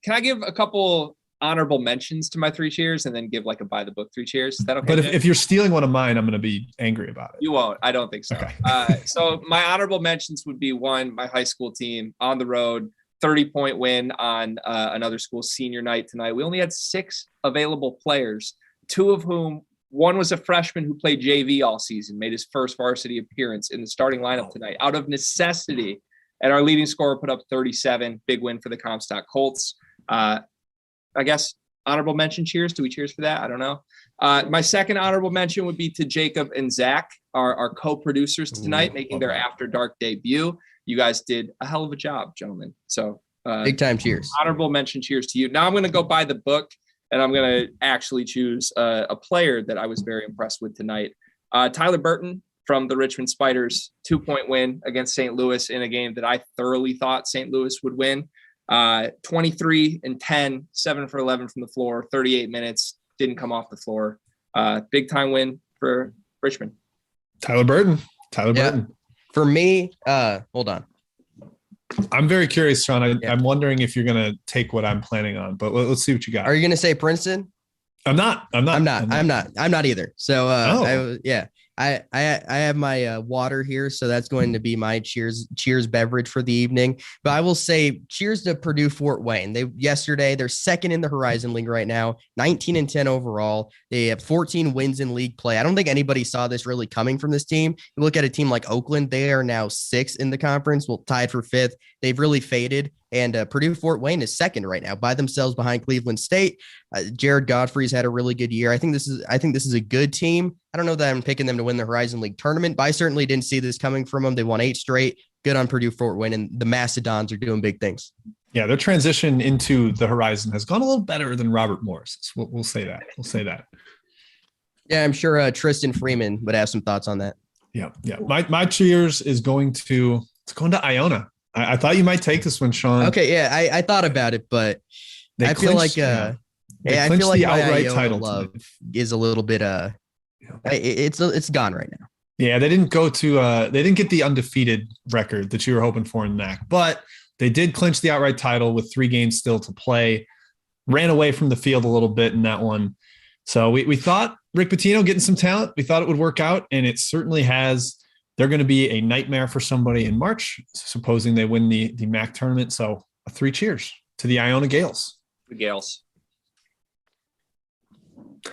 can I give a couple honorable mentions to my 3 cheers and then give like a by the book 3 cheers. Is that okay? But if you're stealing one of mine, I'm going to be angry about it. You won't. I don't think so. Okay. So my honorable mentions would be 1, my high school team on the road, 30-point win on another school's senior night tonight. We only had 6 available players, 2 of whom, one was a freshman who played JV all season, made his first varsity appearance in the starting lineup tonight out of necessity. And our leading scorer put up 37. Big win for the Comstock Colts. I guess honorable mention cheers. Do we cheers for that? I don't know. My second honorable mention would be to Jacob and Zach, our co-producers tonight, making their After Dark debut. You guys did a hell of a job, gentlemen. So big time cheers. Honorable mention cheers to you. Now I'm going to go by the book, and I'm going to actually choose a player that I was very impressed with tonight. Tyler Burton from the Richmond Spiders, 2-point win against St. Louis in a game that I thoroughly thought St. Louis would win. 23 and 10, 7 for 11 from the floor, 38 minutes, didn't come off the floor. Big time win for Richmond. Tyler Burton. For me, hold on. I'm very curious, Sean. I'm wondering if you're going to take what I'm planning on, but let's see what you got. Are you going to say Princeton? I'm not either. So, I have my water here, so that's going to be my cheers beverage for the evening. But I will say cheers to Purdue Fort Wayne. They're second in the Horizon League right now, 19 and 10 overall. They have 14 wins in league play. I don't think anybody saw this really coming from this team. You look at a team like Oakland, they are now 6th in the conference, tied for 5th. They've really faded. And Purdue Fort Wayne is second right now by themselves behind Cleveland State. Jared Godfrey's had a really good year. I think this is a good team. I don't know that I'm picking them to win the Horizon League tournament, but I certainly didn't see this coming from them. They won 8 straight. Good on Purdue Fort Wayne, and the Mastodons are doing big things. Yeah, their transition into the Horizon has gone a little better than Robert Morris. We'll say that. Yeah, I'm sure Tristan Freeman would have some thoughts on that. Yeah. My cheers is going to Iona. I thought you might take this one, Sean. Okay, yeah, I thought about it, but I feel like I feel like the outright title love is a little bit it's gone right now. Yeah, they didn't get the undefeated record that you were hoping for in MAC, but they did clinch the outright title with 3 games still to play. Ran away from the field a little bit in that one. So we thought Rick Pitino getting some talent. We thought it would work out, and it certainly has. They're going to be a nightmare for somebody in March, supposing they win the MAC tournament. So 3 cheers to the Iona Gales. The Gales.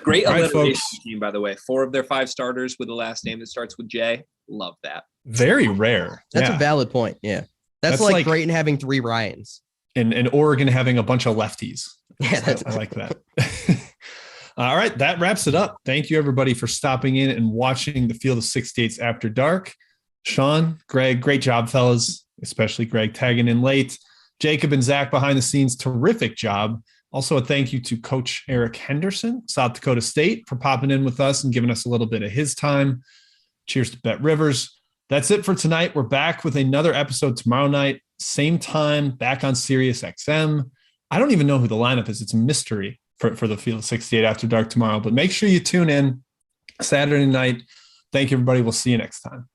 Great alliteration team, by the way. 4 of their 5 starters with the last name that starts with J. Love that. Very rare. That's a valid point. Yeah. That's like Creighton having 3 Ryans. And Oregon having a bunch of lefties. Yeah, I like that. All right, that wraps it up. Thank you, everybody, for stopping in and watching the Field of 68's After Dark. Sean, Greg, great job, fellas, especially Greg tagging in late. Jacob and Zach behind the scenes, terrific job. Also, a thank you to Coach Eric Henderson, South Dakota State, for popping in with us and giving us a little bit of his time. Cheers to Bet Rivers. That's it for tonight. We're back with another episode tomorrow night, same time, back on Sirius XM. I don't even know who the lineup is. It's a mystery for the Field of 68 After Dark tomorrow, but make sure you tune in Saturday night. Thank you, everybody. We'll see you next time.